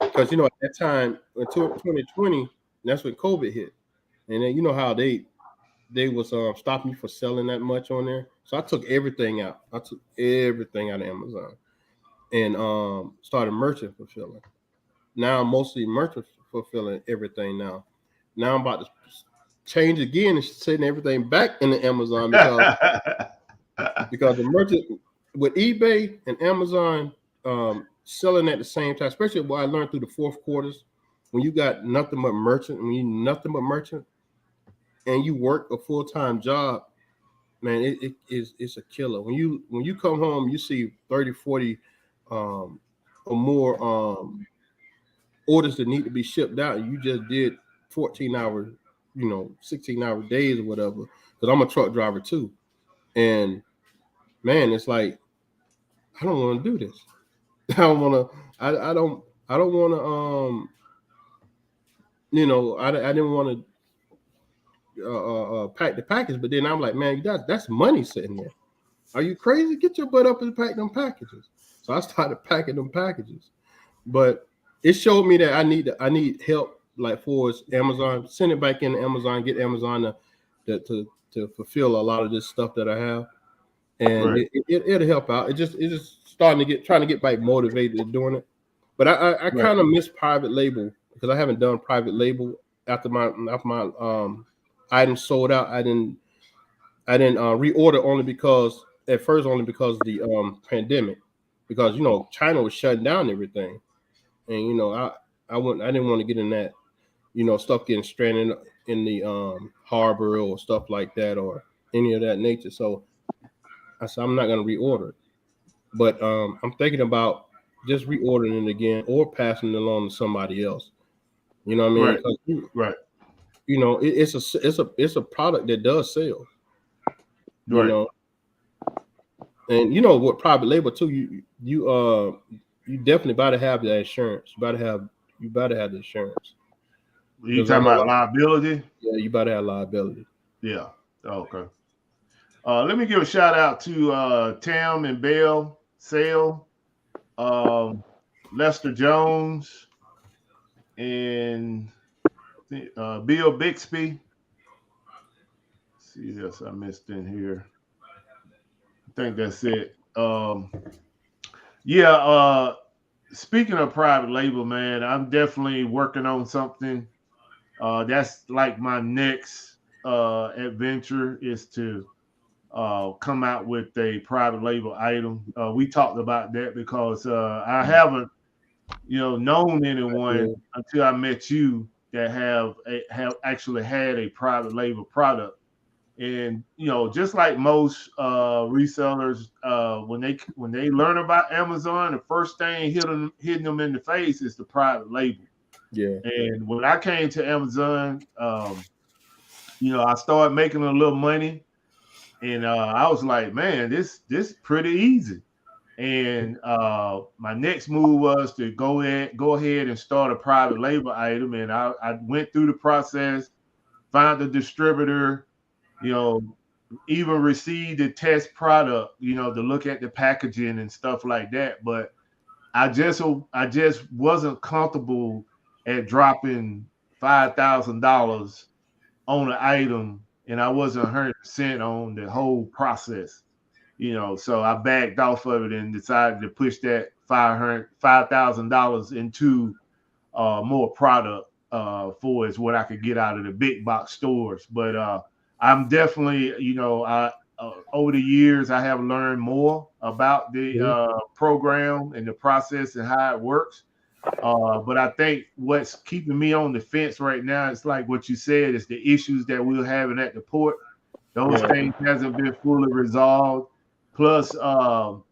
because at that time until 2020, that's when COVID hit, and then how they was stopping me for selling that much on there. So I took everything out. I took everything out of Amazon and started merchant fulfilling. Now I'm mostly merchant fulfilling everything now. Now I'm about to change again and sending everything back into Amazon because the merchant with eBay and Amazon selling at the same time, especially what I learned through the fourth quarters, when you got nothing but merchant, and you work a full-time job, man, it's a killer. When you come home, you see 30, 40 or more orders that need to be shipped out, and you just did 14-hour, 16-hour days or whatever. Because I'm a truck driver too, and man, it's like I don't want to do this. I don't want to. I don't want to. I didn't want to pack the package, but then I'm like, man, that's money sitting there. Are you crazy? Get your butt up and pack them packages. So I started packing them packages. But it showed me that I need help, like for Amazon. Send it back in Amazon, get Amazon to fulfill a lot of this stuff that I have. And Right. it'll help out. It's just trying to get back motivated at doing it. But I kind of miss private label because I haven't done private label after my items sold out. I didn't reorder only because of the pandemic, because China was shutting down everything, and I didn't want to get in that stuff getting stranded in the harbor or stuff like that or any of that nature. So I said I'm not going to reorder it, but I'm thinking about just reordering it again or passing it along to somebody else. You know what I mean? Right. It's a product that does sell. Right. And what private label too, you definitely better have the insurance. You better have the insurance. You talking about liability? Yeah, you better have liability. Yeah. Okay. Let me give a shout out to Tam and Bell Sale, Lester Jones, and Bill Bixby. Let's see what else I missed in here. I think that's it. Speaking of private label, man, I'm definitely working on something. That's like my next adventure is to come out with a private label item. We talked about that because I haven't, known anyone until I met you that have actually had a private label product. And just like most resellers, when they learn about Amazon, the first thing hitting them in the face is the private label. Yeah. And when I came to Amazon, I started making a little money, and I was like, man, this pretty easy. And my next move was to go ahead and start a private label item, and I went through the process, found a distributor, even received the test product, to look at the packaging and stuff like that. But I just wasn't comfortable at dropping $5,000 on an item, and I wasn't 100% on the whole process. So I backed off of it and decided to push that $5,000 into more product for is what I could get out of the big box stores. But I'm definitely, over the years, I have learned more about the program and the process and how it works. But I think what's keeping me on the fence right now is like what you said, is the issues that we're having at the port. Those things hasn't been fully resolved. Plus, China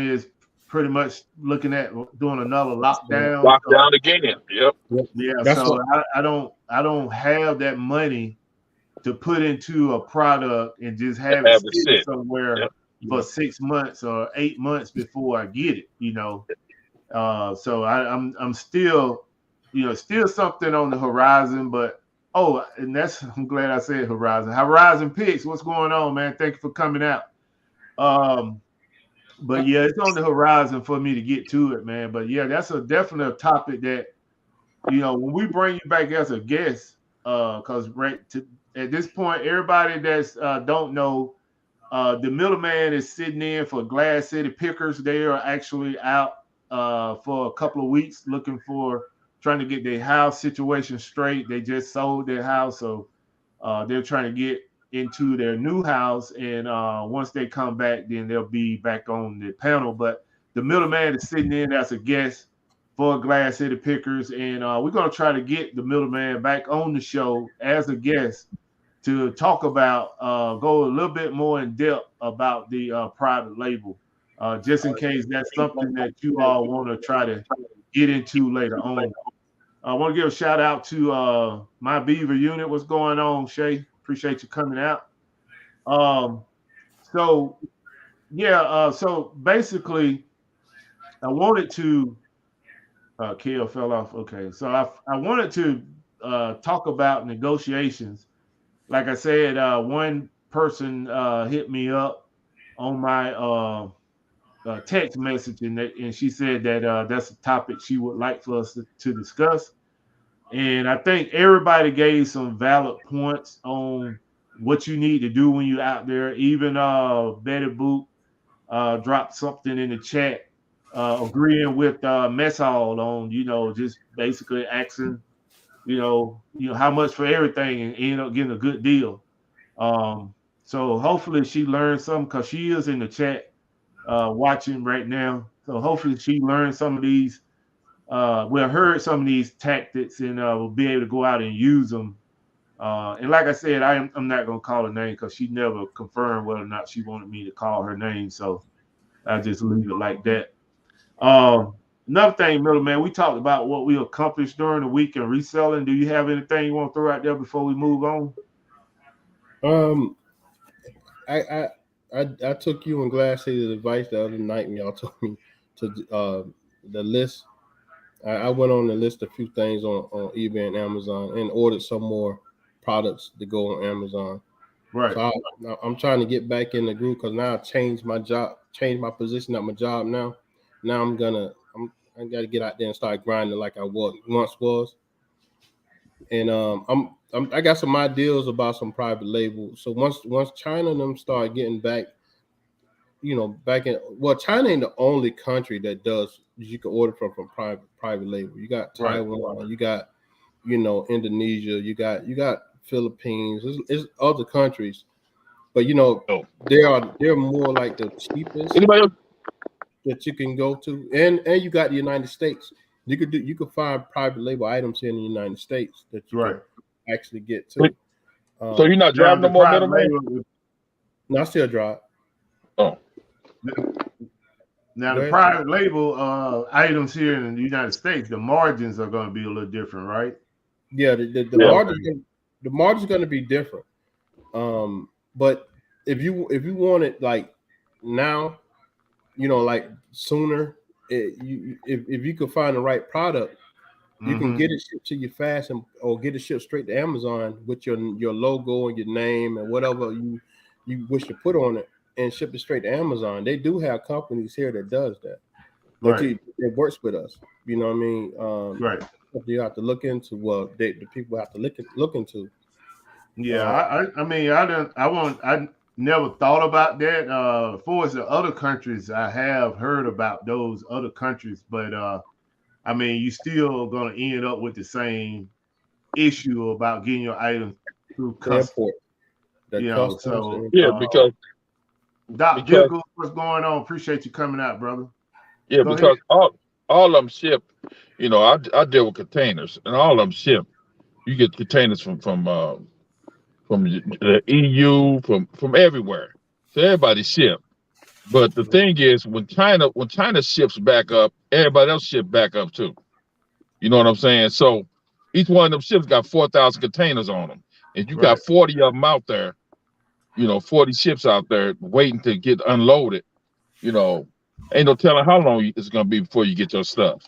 is pretty much looking at doing another lockdown. Lockdown again. Yep. Yeah. That's So I don't have that money to put into a product and just have it sit somewhere for 6 months or 8 months before I get it. So I'm still, still something on the horizon, but and I'm glad I said horizon. Horizon Picks, what's going on, man? Thank you for coming out. But yeah, it's on the horizon for me to get to it, man. But yeah, that's a definite topic that, when we bring you back as a guest, because at this point, everybody that's don't know, the middleman is sitting in for Glass City Pickers. They are actually out for a couple of weeks trying to get their house situation straight. They just sold their house, so they're trying to get into their new house. And once they come back, then they'll be back on the panel. But the middleman is sitting in as a guest for Glass City Pickers, and we're going to try to get the middleman back on the show as a guest to talk about, go a little bit more in depth about the private label, just in case that's something that you all want to try to get into later on. I want to give a shout out to my Beaver unit. What's going on, Shay? Appreciate you coming out. So basically, I wanted to. Kale fell off. Okay, so I wanted to talk about negotiations. Like I said, one person hit me up on my text message, and she said that that's a topic she would like for us to discuss. And I think everybody gave some valid points on what you need to do when you're out there. Even Betty Boop dropped something in the chat, agreeing with Mess Hall on, just basically asking, how much for everything and end up getting a good deal. So hopefully she learned something because she is in the chat watching right now. So hopefully she learned some of these, heard some of these tactics and will be able to go out and use them. And like I said, I'm not going to call her name because she never confirmed whether or not she wanted me to call her name. So I just leave it like that. Another thing, Middleman, we talked about what we accomplished during the week in reselling. Do you have anything you want to throw out there before we move on? I took you and Glasshead's advice the other night when y'all told me to the list. I went on the list a few things on eBay and Amazon and ordered some more products to go on Amazon. Right. So I'm trying to get back in the group because now I changed my job, changed my position at my job now. Now I got to get out there and start grinding like I once was. And I got some ideas about some private labels. So once China and them start getting back, China ain't the only country that does you can order from private label. You got Taiwan, right. You got Indonesia, you got Philippines. There's other countries, but they're more like the cheapest that you can go to, and you got the United States. You could find private label items here in the United States that you can actually get to. So you're not driving no more, middleman? No, I still drive. Oh. Now the private label items here in the United States, the margins are going to be a little different, right? Yeah, the margin's going to be different. But if you want it like now, like sooner, if you could find the right product, you can get it shipped to you fast, or get it shipped straight to Amazon with your logo and your name and whatever you wish to put on it, and ship it straight to Amazon. They do have companies here that does that. It works with us. You know what I mean? Right. You have to look into. Well, the people have to look into. Yeah, I never thought about that. As far as the other countries, I have heard about those other countries, but you still gonna end up with the same issue about getting your items through customs. Because Doc Dickle, what's going on? Appreciate you coming out, brother. Yeah, Go because ahead. all of them ship. I deal with containers, and all of them ship. You get containers from the EU, from everywhere. So everybody ship. But the thing is, when China ships back up, everybody else ship back up too. You know what I'm saying? So each one of them ships got 4,000 containers on them. And you got 40 of them out there, 40 ships out there waiting to get unloaded. Ain't no telling how long it's going to be before you get your stuff.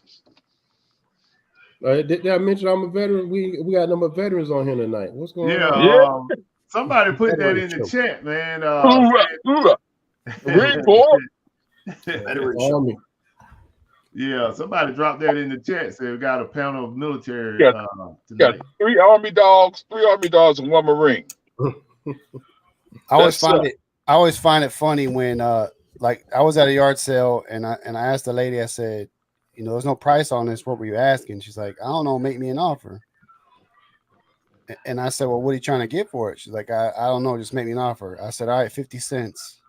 Did I mention I'm a veteran? We got a number of veterans on here tonight. What's going on? Yeah. Somebody put that in the chat, man. Report. Yeah, somebody dropped that in the chat. Said we got a panel of military tonight. Got 3 Army dogs, and 1 Marine. I always find it funny when like I was at a yard sale and I asked the lady, I said, there's no price on this. What were you asking? She's like, I don't know, make me an offer. And I said, well, what are you trying to get for it? She's like, I don't know, just make me an offer. I said, all right, 50 cents.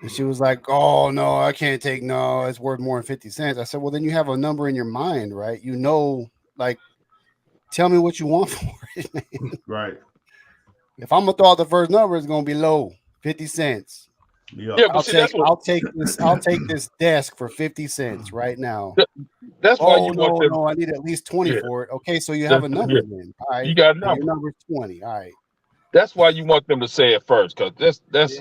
And she was like, oh, no, I can't take, no, it's worth more than 50 cents. I said, well, then you have a number in your mind, right? Like, tell me what you want for it, man. Right. If I'm going to throw out the first number, it's going to be low, 50 cents. Yeah, I'll take this desk for 50 cents right now. That's why you want them. No, I need at least 20 for it. Okay, so you have a number then. All right. You got a number. Your number's 20. All right. That's why you want them to say it first, because that's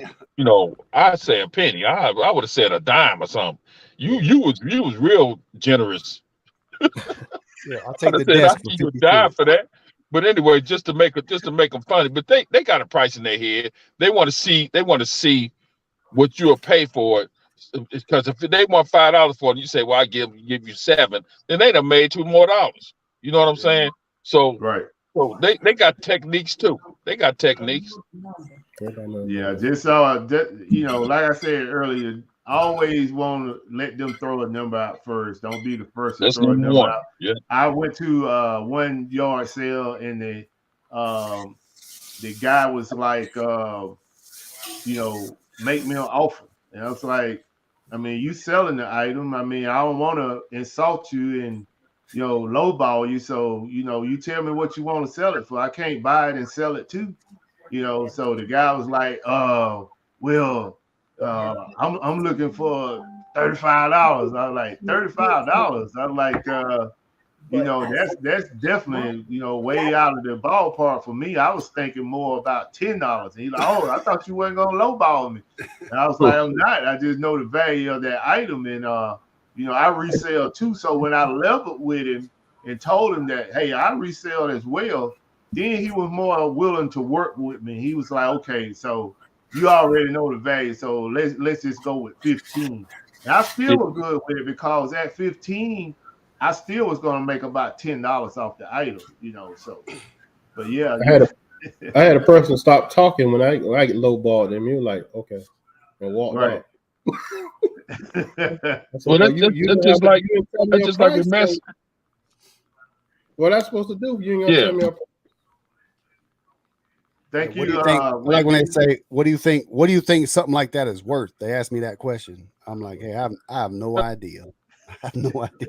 I say a penny. I would have said a dime or something. You was real generous. Yeah, I'll take the desk for 50 dime for that. But anyway, just to make them funny. But they got a price in their head. They want to see what you'll pay for it. Because if they want $5 for it, you say, "Well, I give you $7," then they done made $2 more. You know what I'm saying? So, Right. so they got techniques too. They got techniques. Yeah, just like I said earlier, always want to let them throw a number out first. Don't be the first to That's throw a number number one. out. Yeah. I went to one yard sale and the guy was like, make me an offer. And I was like, I mean, you selling the item. I mean, I don't want to insult you and lowball you. So, you tell me what you want to sell it for. I can't buy it and sell it too. So the guy was like, I'm looking for $35. I was like, $35. I was like, that's definitely, way out of the ballpark for me. I was thinking more about $10. And he's like, oh, I thought you weren't gonna lowball me. And I was like, I'm not. I just know the value of that item, and I resell too. So when I leveled with him and told him that, hey, I resell as well, then he was more willing to work with me. He was like, okay, so you already know the value, so let's just go with 15. And I still was good with it because at 15, I still was gonna make about $10 off the item, So, but yeah, I had a person stop talking when I get lowballed them. You're like, okay, and walked right. out. Well, that's just like a mess. What I supposed to do? You ain't gonna tell me. Thank you. What do you think? Like when they say, "What do you think? What do you think something like that is worth?" They ask me that question. I'm like, "Hey, I have no idea. I have no idea."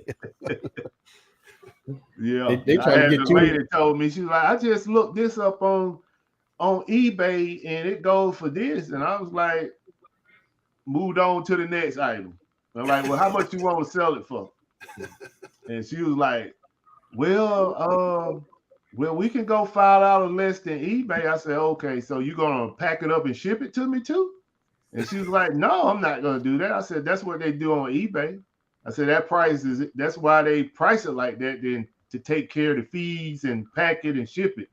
Yeah, they trying to get the lady told me, she was like, I just looked this up on eBay and it goes for this, and I was like, moved on to the next item. I'm like, well, how much you want to sell it for? And she was like, well, we can go $5 less than eBay. I said, okay, so you gonna pack it up and ship it to me too? And she was like, no, I'm not gonna do that. I said, that's what they do on eBay. I said, that's why they price it like that, then to take care of the fees and pack it and ship it.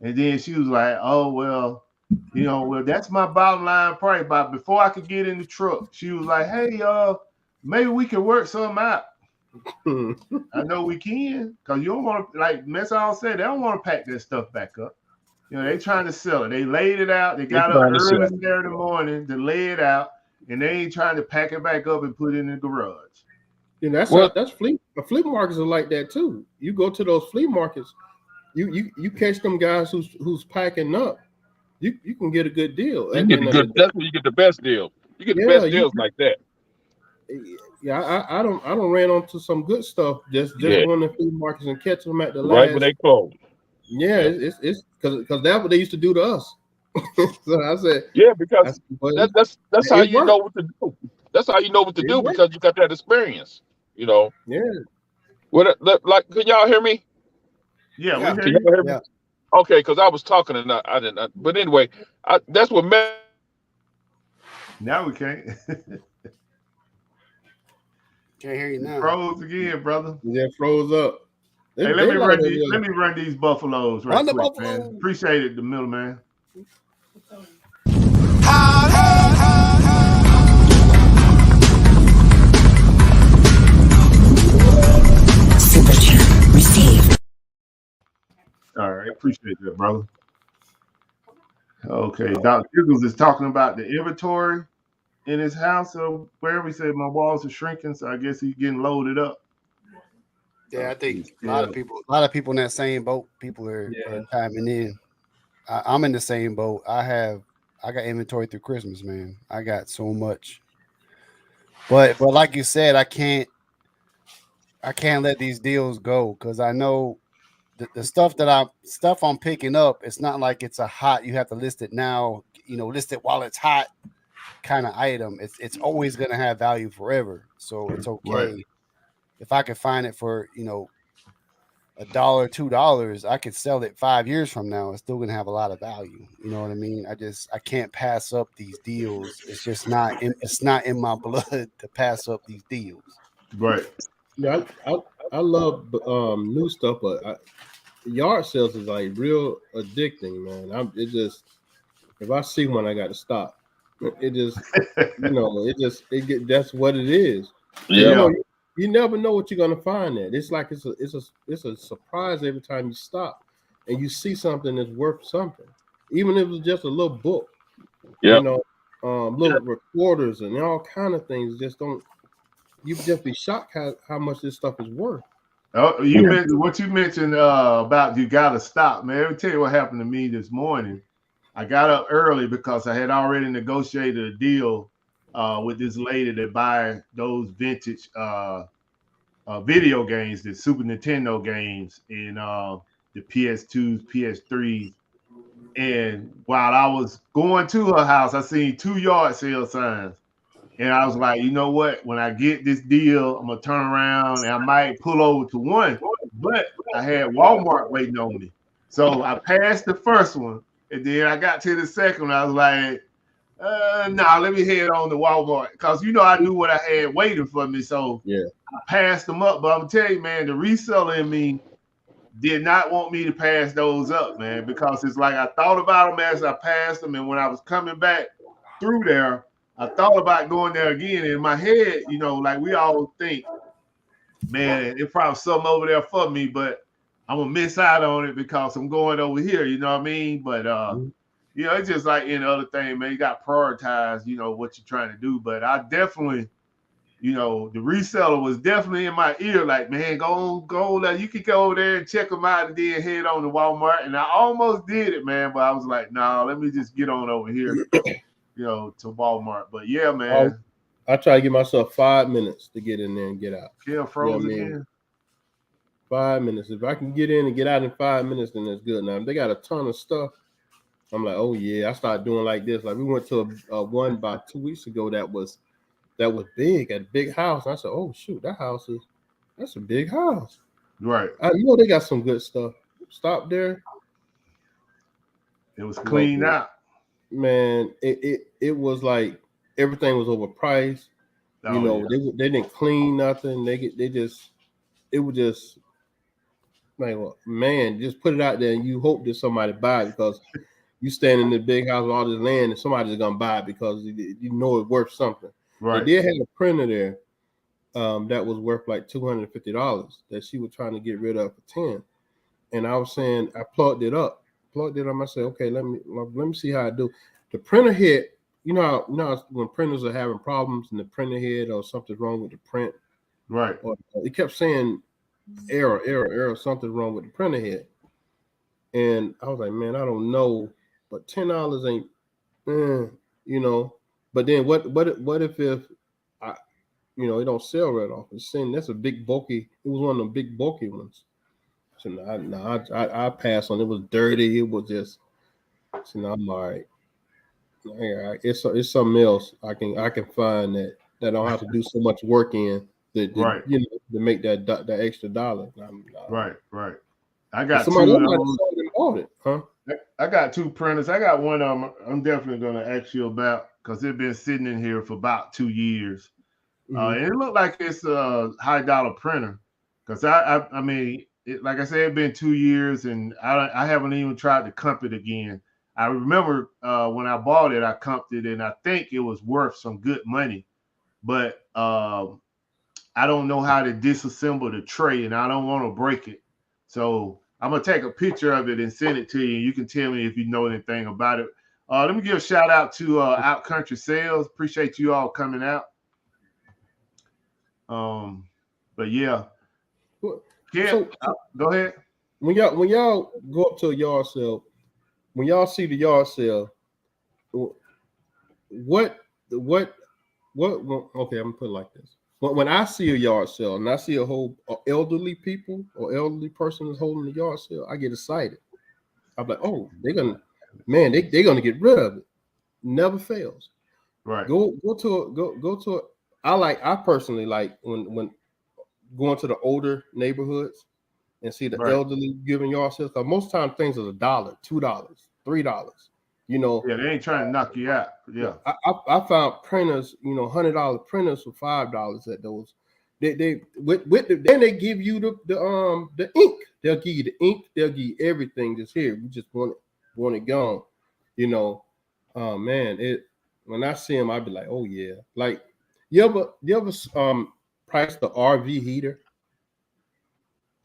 And then she was like, oh, well, that's my bottom line price. But before I could get in the truck, she was like, hey, maybe we can work something out. I know we can, because you don't want to, like Mess all said, they don't want to pack that stuff back up. They trying to sell it. They laid it out. They got up early Saturday morning to lay it out, and they ain't trying to pack it back up and put it in the garage. And that's flea markets are like that too. You go to those flea markets, you catch them guys who's packing up. You can get a good deal. That's where you get the best deal. You get the best deals like that. Yeah, I don't ran onto some good stuff just going to flea markets and catch them at the last. Right when they close. Yeah, it's because that's what they used to do to us. So I said, yeah, because that's how you know what to do. That's how you know what to do because you got that experience. Yeah. What like? Can y'all hear me? Yeah, we can y'all hear me? Okay, because I was talking and I didn't. But anyway, that's what. Now we can't. Can't hear you now. Froze again, brother. Yeah, froze up. Hey, let me run these buffaloes right quick, man. Appreciate it, the middleman. Super chat received. All right, appreciate that, brother. Okay, Dr. Giggles is talking about the inventory in his house or wherever. He said my walls are shrinking, so I guess he's getting loaded up. Yeah, I think a lot of people in that same boat. People are chiming in. I'm in the same boat. I got inventory through Christmas, man. I got so much. But like you said, I can't let these deals go because I know the stuff I'm picking up. It's not like it's a hot. You have to list it now. List it while it's hot kind of item. It's always gonna have value forever. So it's okay. Right. If I could find it for $1, $2, I could sell it 5 years from now. It's still gonna have a lot of value. You know what I mean? I can't pass up these deals. It's just not in my blood to pass up these deals. Right. Yeah, I love new stuff, but yard sales is like real addicting, man. If I see one, I got to stop. It just, that's what it is. Yeah. You never know what you're gonna find there. It's like it's a surprise every time you stop and you see something that's worth something, even if it's just a little book. Yep. Little recorders and all kind of things. You just be shocked how much this stuff is worth. Oh, you mentioned what you mentioned about you gotta stop, man. Let me tell you what happened to me this morning. I got up early because I had already negotiated a deal with this lady that buy those vintage video games, the Super Nintendo games, and the PS2s, PS3s. And while I was going to her house, I seen 2 yard sale signs. And I was like, you know what? When I get this deal, I'm gonna turn around and I might pull over to one. But I had Walmart waiting on me. So I passed the first one. And then I got to the second one. I was like, let me head on to Walmart. Because I knew what I had waiting for me. So Yeah. I passed them up. But I'm telling you, man, the reseller in me did not want me to pass those up, man, because it's like I thought about them as I passed them. And when I was coming back through there, I thought about going there again. In my head, like we all think, man, it's probably something over there for me, but I'm gonna miss out on it because I'm going over here. You know what I mean? But it's just like any other thing, man. You got to prioritize, what you're trying to do. But I definitely, the reseller was definitely in my ear, like, man, go on, you can go over there and check them out and then head on to Walmart. And I almost did it, man, but I was like, no, let me just get on over here, to Walmart. But yeah, man. I try to give myself 5 minutes to get in there and get out. Kill froze again. 5 minutes. If I can get in and get out in 5 minutes, then that's good. Now, if they got a ton of stuff, I'm like, oh yeah, I started doing like this. Like we went to a one about 2 weeks ago that was big, at a big house. I said, oh shoot, that's a big house. Right. I know they got some good stuff. Stop there. It was cleaned out. Man, it was like everything was overpriced. They didn't clean nothing. It was just like, well, man, just put it out there and you hope that somebody buy it because you stand in the big house with all this land and somebody's gonna buy it because you know it's worth something. Right. They did have a printer there that was worth like $250 that she was trying to get rid of for 10. And I was saying I plugged it up. I said, okay, let me see how I do. The printer hit. You know when printers are having problems and the printer hit or something's wrong with the print. Right. Or it kept saying error, something's wrong with the printer head. And I was like, man, I don't know, but $10 ain't, But then what if I, it don't sell right off? It's saying that's a big bulky. It was one of them big bulky ones. So I passed on. It was dirty. It was just. So now I'm all right. Yeah, it's something else I can find that I don't have to do so much work in right. To make that extra dollar. Right. I got somebody two. Bought it, huh? I got 2 printers. I got one of them. I'm definitely gonna ask you about because they've been sitting in here for about 2 years. And it looked like it's a high dollar printer because I mean, like I said, it's been 2 years and I haven't even tried to comp it again. I remember when I bought it, I comped it and I think it was worth some good money, but I don't know how to disassemble the tray and I don't want to break it. So I'm going to take a picture of it and send it to you. You can tell me if you know anything about it. Let me give a shout out to Out Country Sales. Appreciate you all coming out. But yeah. Yeah, go ahead. When y'all go up to a yard sale, when y'all see the yard sale, what okay, I'm gonna put it like this. When I see a yard sale and I see a whole elderly people or elderly person is holding the yard sale, I get excited. I'm like, oh, they're gonna get rid of it. Never fails. Right. Go to I personally like when going to the older neighborhoods and see the elderly giving yard sales. Because most times things are $1, $2, $3. Yeah, they ain't trying to knock you out. Yeah, I found printers, $100 printers for $5 at those. Then they give you the ink. They'll give you the ink. They'll give you everything. Just here, we just want it gone. Man, When I see them, I'd be like, oh yeah. Like you ever price the RV heater?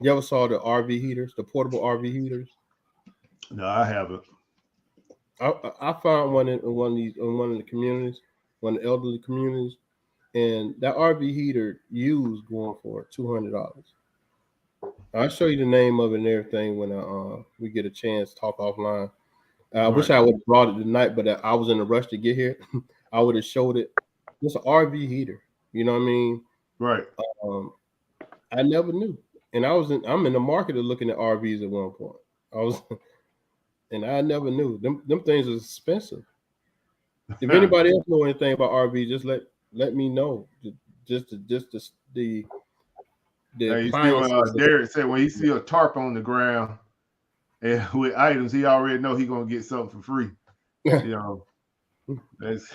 You ever saw the RV heaters, the portable RV heaters? No, I haven't. I found one in one of the communities, one of the elderly communities, and that RV heater used going for $200. I'll show you the name of it and everything when we get a chance to talk offline. I wish I would have brought it tonight, but I was in a rush to get here. I would have showed it. It's an RV heater. You know what I mean? Right. I never knew, and I'm in the market of looking at RVs at one point. And I never knew them things are expensive. If anybody else know anything about RVs, just let me know. Just the Hey, you see, Derek said when he see a tarp on the ground and with items, he already know he gonna get something for free. You know, that's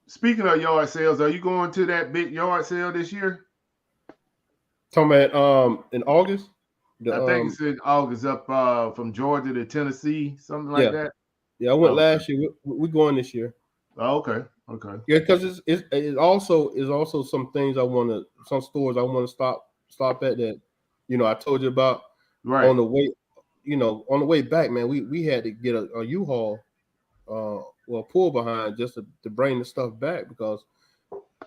speaking of yard sales, are you going to that big yard sale this year? Talking about in August? I think it's in August, up from Georgia to Tennessee, something like that. Yeah, I went last year. We're going this year. Oh, okay. Yeah, because it also some things some stores I want to stop at that, I told you about. Right. On the way back, man, we had to get a U-Haul, pull behind just to bring the stuff back because,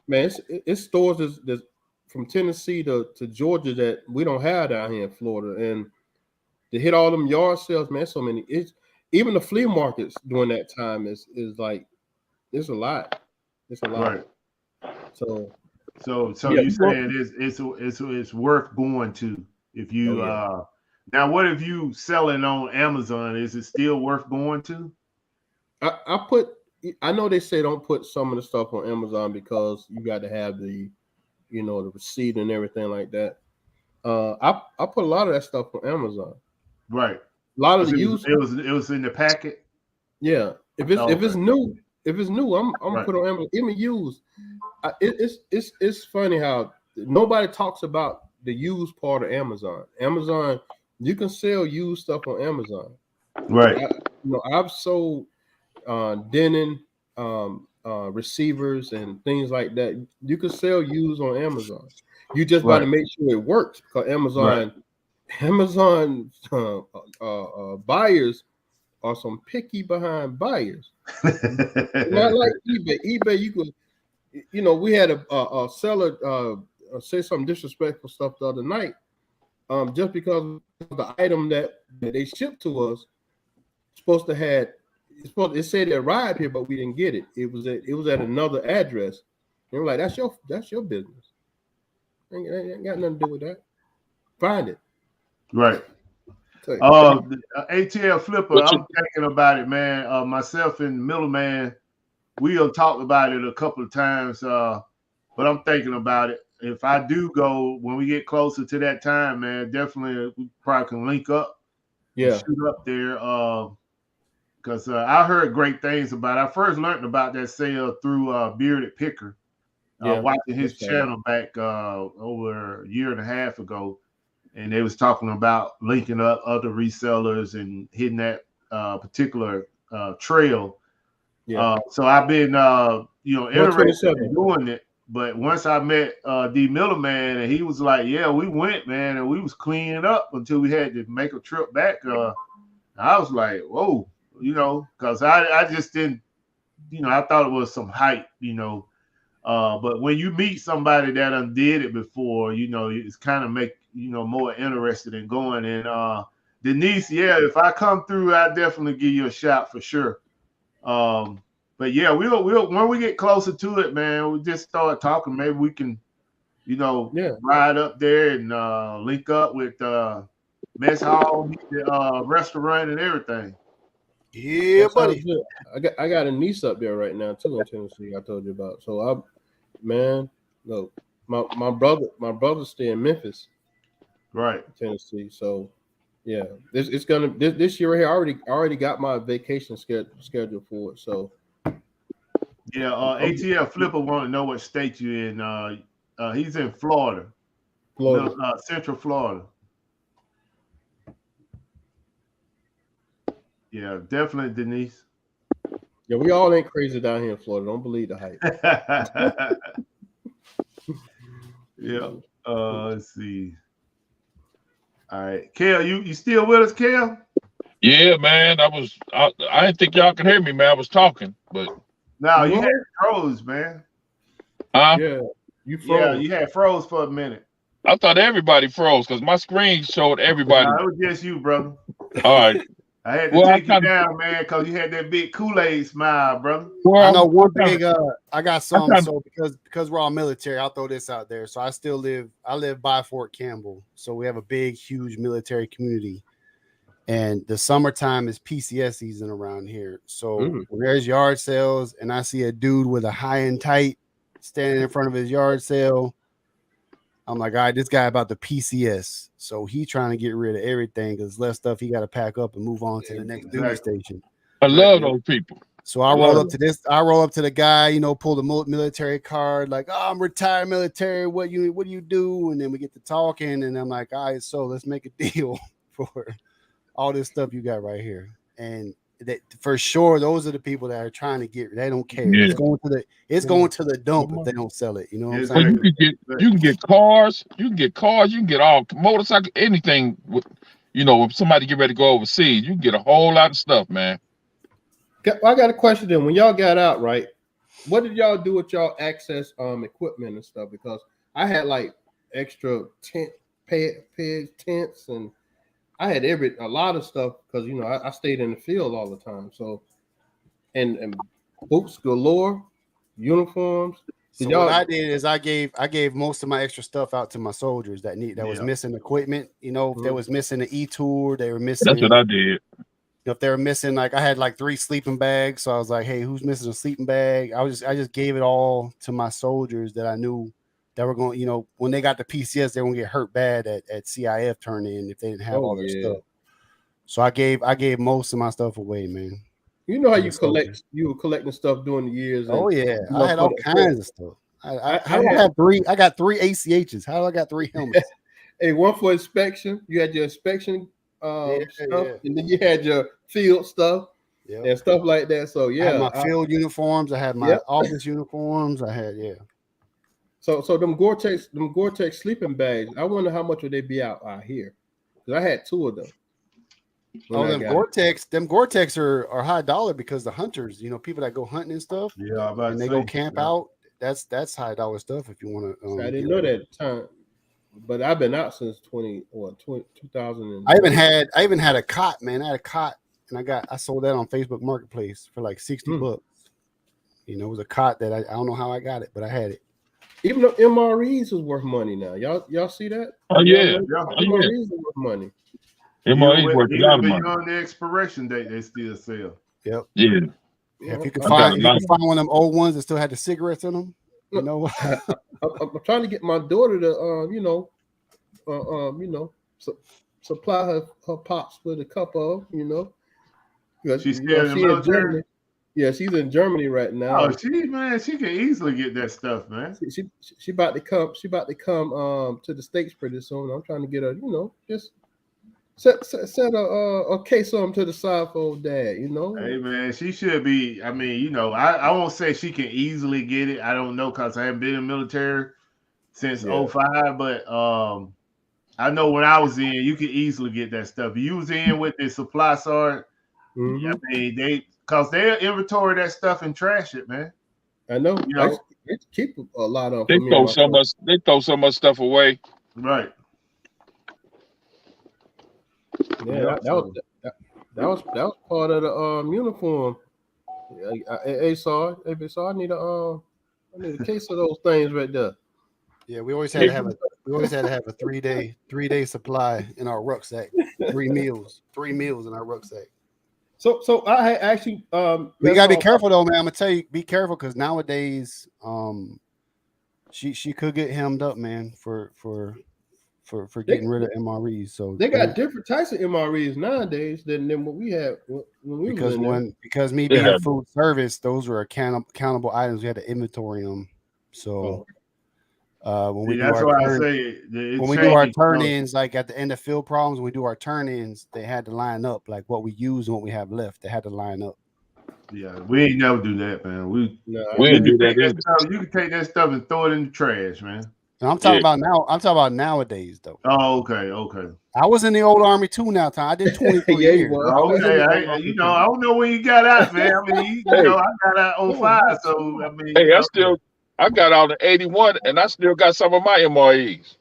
man, it's stores that's from Tennessee to Georgia that we don't have down here in Florida, and to hit all them yard sales, man, so many. Even the flea markets during that time is like it's a lot. It's a lot. Right. So yeah, you're saying it's worth going to if you now what if you selling on Amazon? Is it still worth going to? I know they say don't put some of the stuff on Amazon because you got to have the the receipt and everything like that. I put a lot of that stuff on Amazon. Right. A lot of the used. It was in the packet. Yeah. If it's new, I'm right. put on Amazon. Even used. It's funny how nobody talks about the used part of Amazon. Amazon, you can sell used stuff on Amazon. Right. I've sold denim receivers and things like that. You can sell used on Amazon. You just got to make sure it works because Amazon buyers are some picky behind buyers. Not like eBay. eBay, you could, we had a seller say some disrespectful stuff the other night, just because the item that they shipped to us it said it arrived here, but we didn't get it. It was at another address. And we're like, that's your business. Ain't got nothing to do with that. Find it. Right. ATL Flipper, I'm thinking about it, man. Myself and Middleman, we have talked about it a couple of times, but I'm thinking about it. If I do go, when we get closer to that time, man, definitely we probably can link up. Yeah. Shoot up there. Because I heard great things about it. I first learned about that sale through Bearded Picker, watching his channel back over a year and a half ago. And they was talking about linking up other resellers and hitting that particular trail. Yeah. So I've been, interested in doing it. But once I met D Millerman, and he was like, "Yeah, we went, man, and we was cleaning up until we had to make a trip back." I was like, "Whoa," because I just didn't, I thought it was some hype, but when you meet somebody that did it before, it's kind of make more interested in going. And Denise, if I come through, I definitely give you a shout for sure. But yeah, we'll when we get closer to it, man, we just start talking. Maybe we can, ride up there and link up with mess hall, restaurant, and everything. Yeah, buddy. I got a niece up there right now too in Tennessee. I told you about. So look, my brother stay in Memphis, right, Tennessee. So yeah, it's gonna this year right here. I already got my vacation scheduled for it. So yeah, ATL Flipper want to know what state you in. He's in Florida. Central Florida. Yeah, definitely Denise. Yeah, we all ain't crazy down here in Florida. Don't believe the hype. Yeah. Let's see. All right, Kel, you still with us, Kel? Yeah, man. I didn't think y'all could hear me, man. I was talking, but No, you What? had froze, man. Yeah, you Yeah, froze. you had froze for a minute. I thought everybody froze because my screen showed everybody. No, it was just you, brother. All right. I had to Well, take you down, man, because you had that big Kool-Aid smile, brother. I know one I big. I got some. kinda- So because we're all military, I'll throw this out there. So I live by Fort Campbell. So we have a big, huge military community, and the summertime is PCS season around here. So when there's yard sales, and I see a dude with a high and tight standing in front of his yard sale, I'm like, all right, this guy about the PCS. So he trying to get rid of everything because less stuff he got to pack up and move on to the next duty station. I love those people. So I roll up to this. I roll up to the guy, pull the military card, like, oh, I'm retired military. What do you do? And then we get to talking, and I'm like, all right, so let's make a deal for all this stuff you got right here. And that, for sure, those are the people that are trying to get. They don't care. Yeah. It's going to the dump if they don't sell it. You know what I'm Well, saying? you can get cars, you can get all motorcycle, anything. If somebody get ready to go overseas, you can get a whole lot of stuff, man. I got a question then. When y'all got out, right? What did y'all do with y'all access equipment and stuff? Because I had like extra pegs, tents, and I had a lot of stuff because I stayed in the field all the time. So and boots galore, uniforms. So what I did is I gave most of my extra stuff out to my soldiers that was missing equipment. If they was missing the E-tour, they were missing. That's what I did. If they were missing, like I had like 3 sleeping bags, so I was like, "Hey, who's missing a sleeping bag?" I just gave it all to my soldiers that I knew that were going. When they got the PCS, they were gonna get hurt bad at CIF turn in if they didn't have all their stuff. So I gave most of my stuff away, man. You know how you collect? You were collecting stuff during the years. Oh yeah, I had all kinds of stuff. I got 3 ACHs. How do I got 3 helmets? Hey, one for inspection. You had your inspection stuff, and then you had your field stuff and stuff like that. So I had my field uniforms. I had my office uniforms. I had So them Gore-Tex sleeping bags. I wonder how much would they be out here? Because I had 2 of them. Them Gore-Tex are high dollar because the hunters, people that go hunting and stustuff. Yeah, and they go camp out. That's high dollar stuff if you want to. I didn't know that at the time, but I've been out since 2000. I even had a cot, man. I had a cot, and I sold that on Facebook Marketplace for like $60. It was a cot that I don't know how I got it, but I had it. Even though MREs is worth money now, y'all see that? Oh yeah, MREs are worth money. MREs worth a lot of money. On the expiration date, they still sell. Yep. Yeah. If you could find one of them old ones that still had the cigarettes in them, I'm trying to get my daughter to supply her pops with a cup of, She's still in the military. Yeah, she's in Germany right now. Oh, she can easily get that stuff, man. She about to come. She about to come to the States pretty soon. I'm trying to get her, just set a case on to the side for old dad. Hey man, she should be. I mean, I won't say she can easily get it. I don't know because I haven't been in the military since 05, but I know when I was in, you could easily get that stuff. You was in with the supply sergeant. I mean, they'll inventory that stuff and trash it, man. I know. They keep a lot of. They throw so much stuff away. Right. Yeah, that was part of the uniform. Hey, I need a case of those things right there. Yeah, we always had to have a 3-day supply in our rucksack. 3 meals in our rucksack. So I actually we gotta be careful though, man. I'm gonna tell you, be careful because nowadays she could get hemmed up, man, for getting rid of MREs. So they got different types of MREs nowadays than what we had when we because me being food service, those were accountable items. We had to inventory them. So When we See, do that's our why I turn, say it when we do our changed. turn-ins, like at the end of field problems, when we do our turn-ins, they had to line up like what we use and what we have left. They had to line up. Yeah, we ain't never do that, man. No, We You didn't can do that take that either. stuff. You can take that stuff and throw it in the trash, man. And I'm talking Yeah. about now. I'm talking about nowadays, though. Oh, okay. I was in the old army too. Now, Tom. I did 23 Yeah, he years. was. I was in Okay, the old I army too. don't know when you got out, man. I mean, Hey, I got out Oh, 05, what? so I mean, hey, I got out in 81 and I still got some of my MREs.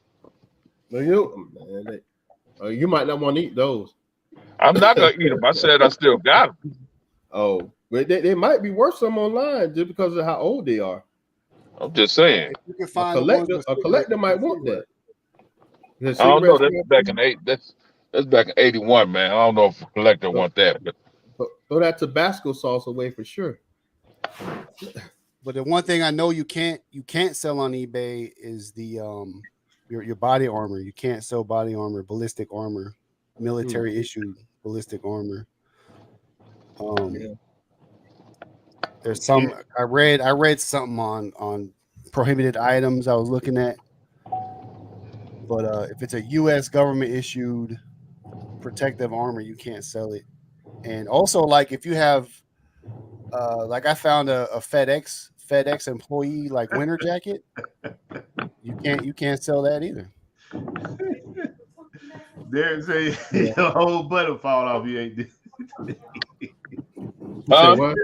No, you might not want to eat those. I'm not gonna eat them. I said I still got them. Oh, but they might be worth some online just because of how old they are. I'm just saying. You can A find the ones collector, with a collector might want that. The I don't know. cigarette That's back in That's back in 81, man. I don't know if a collector want that, but throw that Tabasco sauce away for sure. But the one thing I know you can't sell on eBay is the your body armor. You can't sell body armor, ballistic armor, military issued ballistic armor. Yeah. There's some I read something on prohibited items I was looking at. But if it's a U.S. government issued protective armor, you can't sell it. And also, like if you have, like I found a FedEx employee like winter jacket, you can't sell that either. there's a Yeah. a whole butter fall off. You ain't. You said what?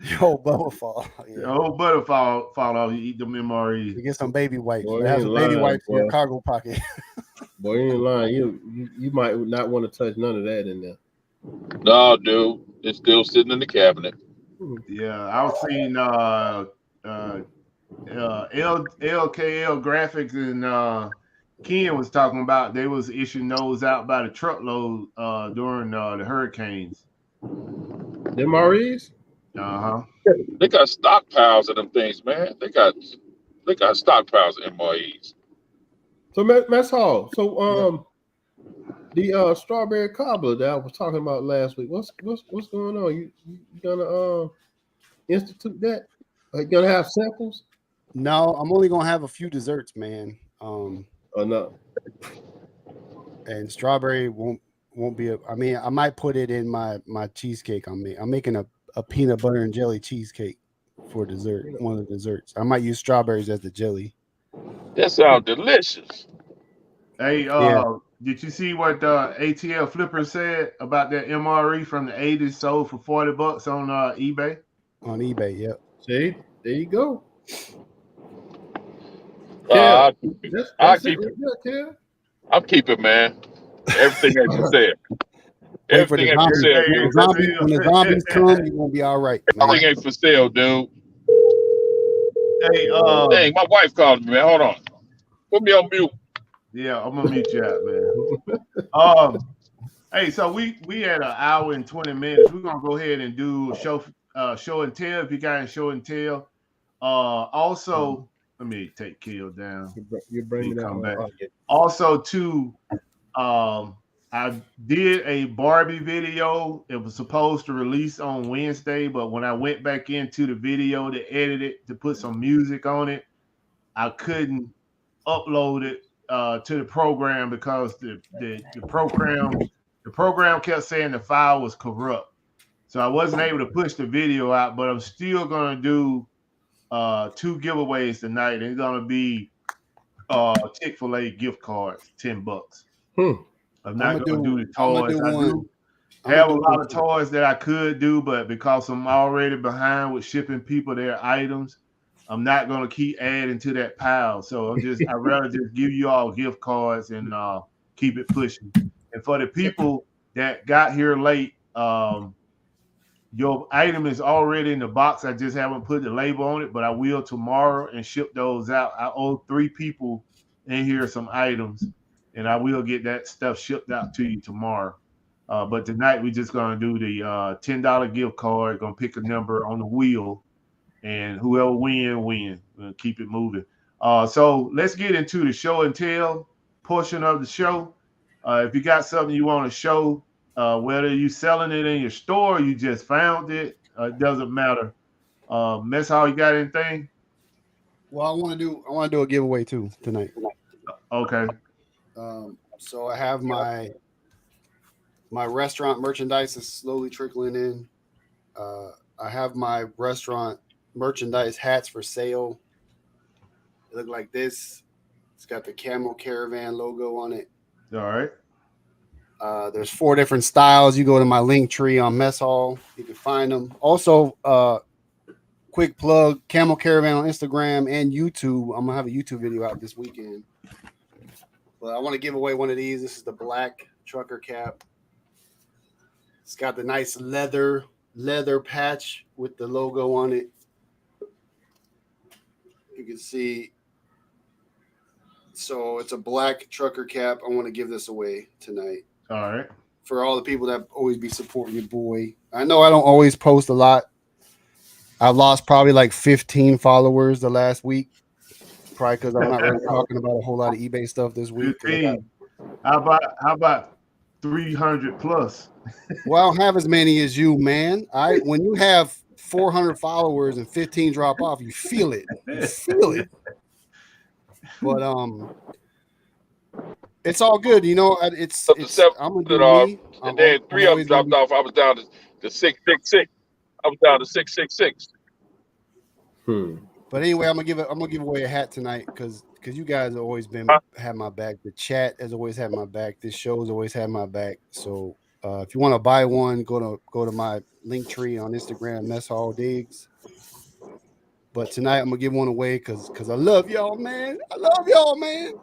Yo, Bubba fall. A Yeah. whole butter fall off. You eat them You MREs. get some baby wipes. Boy, Have you some ain't baby lying, wipes in your boy. cargo pocket. Boy, you ain't lying. You might not want to touch none of that in there. no, dude, it's still sitting in the cabinet. Yeah, I've seen LKL Graphics and Ken was talking about they was issuing those out by the truckload during the hurricanes. Them REs? Uh-huh. They got stockpiles of them things, man. They got stockpiles of MREs. So Mess Hall. So the strawberry cobbler that I was talking about last week. What's going on? You gonna institute that? Are you gonna have samples? No, I'm only gonna have a few desserts, man. Or no? And strawberry won't be I mean, I might put it in my cheesecake. I'm making a peanut butter and jelly cheesecake for dessert. One of the desserts. I might use strawberries as the jelly. That sounds delicious. Hey, Yeah. did you see what ATL Flipper said about that MRE from the 80s sold for $40 on eBay? On eBay, yep. See, there you go. I'll Kev, keep it. that's I'll it keep right it. there, Kev. I'll keep it, man. Everything ain't for sale. Wait for the Everything ain't for zombies. sale, Hey, When dude. the zombies come, you're gonna be all right. Man. Everything ain't for sale, dude. Hey, Dang, my wife called me, man. Hold on. Put me on mute. yeah, I'm gonna mute you out, man. Hey, so we had an hour and 20 minutes. We're gonna go ahead and do show and tell if you got a show and tell. Also, let me take Kill down. You bring me that Come one. back. Oh, yeah. Also, too, I did a Barbie video. It was supposed to release on Wednesday, but when I went back into the video to edit it to put some music on it, I couldn't upload it to the program because the program kept saying the file was corrupt. So I wasn't able to push the video out, but I'm still gonna do 2 giveaways tonight. It's gonna be Chick-fil-A gift cards, $10. I'm not gonna do the toys. I do have a lot of toys that I could do, but because I'm already behind with shipping people their items, I'm not gonna keep adding to that pile. So I'd rather just give you all gift cards and keep it pushing. And for the people that got here late, your item is already in the box. I just haven't put the label on it, but I will tomorrow and ship those out. I owe 3 people in here some items, and I will get that stuff shipped out to you tomorrow. But tonight we're just gonna do the $10 gift card. Gonna pick a number on the wheel, and whoever win. We'll keep it moving. So let's get into the show and tell portion of the show. If you got something you want to show, whether you selling it in your store or you just found it, it doesn't matter. Mess Hall, you got anything? Well, I want to do a giveaway too tonight. Okay. So I have my restaurant merchandise is slowly trickling in. I have my restaurant merchandise hats for sale. They look like this. It's got the Camel Caravan logo on it. All right. There's 4 different styles. You go to my link tree on Mess Hall. You can find them. Also, quick plug, Camel Caravan on Instagram and YouTube. I'm going to have a YouTube video out this weekend. But I want to give away one of these. This is the black trucker cap. It's got the nice leather patch with the logo on it. You can see. So it's a black trucker cap. I want to give this away tonight. All right. For all the people that always be supporting your boy. I know I don't always post a lot. I've lost probably like 15 followers the last week. Probably because I'm not really talking about a whole lot of eBay stuff this week. 15. How about 300 plus? Well, I don't have as many as you, man. When you have 400 followers and 15 drop off, you feel it. You feel it. But it's all good, you know. I'm gonna do me. And then 3 of them dropped off. I was down to 666. I was down to 666. But anyway, I'm gonna give away a hat tonight because you guys have always had my back. The chat has always had my back. This show has always had my back. So if you want to buy one, go to my link tree on Instagram, Mess Hall Diggs. But tonight I'm gonna give one away because I love y'all, man. I love y'all, man.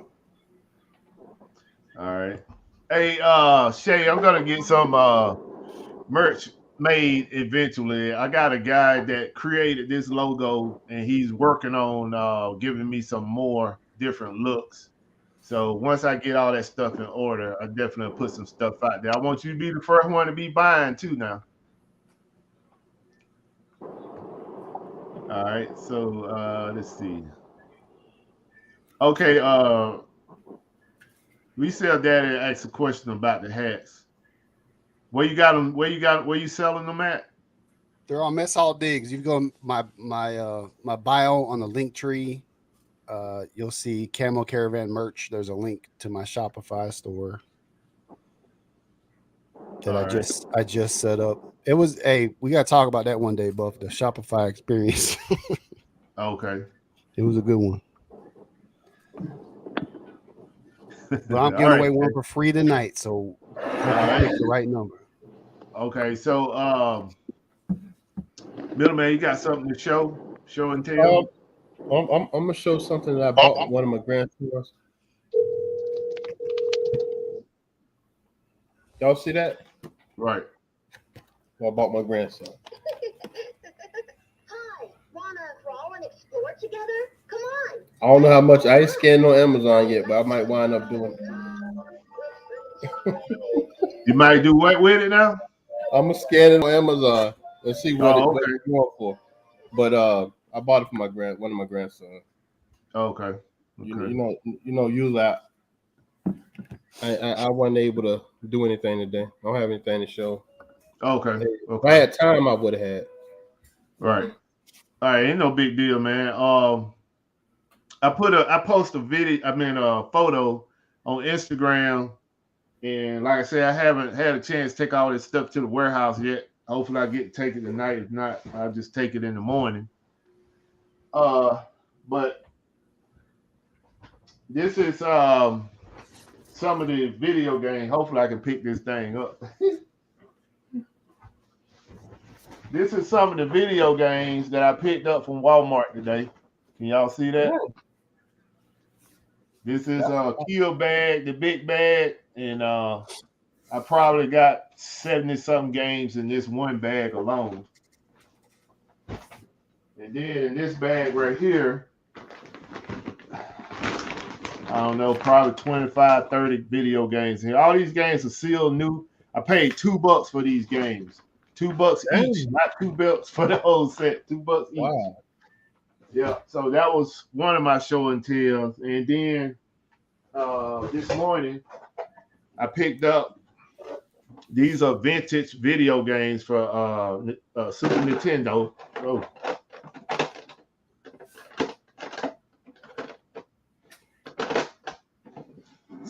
All right. Hey, Shay, I'm gonna get some merch made eventually. I got a guy that created this logo and he's working on giving me some more different looks. So once I get all that stuff in order, I definitely put some stuff out there. I want you to be the first one to be buying too now. All right, so let's see. Okay, Resale Daddy asked a question about the hats. Where you got them? Where you selling them at? They're on Mess Hall Diggs. You go my bio on the link tree. You'll see Camel Caravan merch. There's a link to my Shopify store that I just set up. It was we gotta talk about that one day, Buff. The Shopify experience. Okay. It was a good one. But I'm giving away one for free tonight, so hope you pick the right number. Okay, so Middleman, you got something to show and tell? I'm gonna show something that I bought one of my grandsons. Y'all see that? Right. Well, I bought my grandson. Hi, wanna crawl and explore together? Come on. I don't know how much I ain't scanned on Amazon yet, but I might wind up doing it. You might do what with it now? I'm gonna scan it on Amazon and see what it's going for. But I bought it for one of my grandsons. Okay. You know, usually I wasn't able to do anything today. I don't have anything to show. Okay. If I had time, I would have had. Right. All right, ain't no big deal, man. I post a photo on Instagram, and like I said, I haven't had a chance to take all this stuff to the warehouse yet. Hopefully I get to take it tonight. If not, I'll just take it in the morning. But this is some of the video games. Hopefully I can pick this thing up. This is some of the video games that I picked up from Walmart today. Can y'all see that? Yeah. This is Kill Bag, the big bag, and I probably got 70-something games in this one bag alone. And then in this bag right here, I don't know, probably 25, 30 video games. And all these games are sealed new. I paid $2 for these games. $2 each, not $2 for the whole set. $2 each. Wow. Yeah, so that was one of my show and tells. And then this morning, I picked up, these are vintage video games for Super Nintendo. Oh.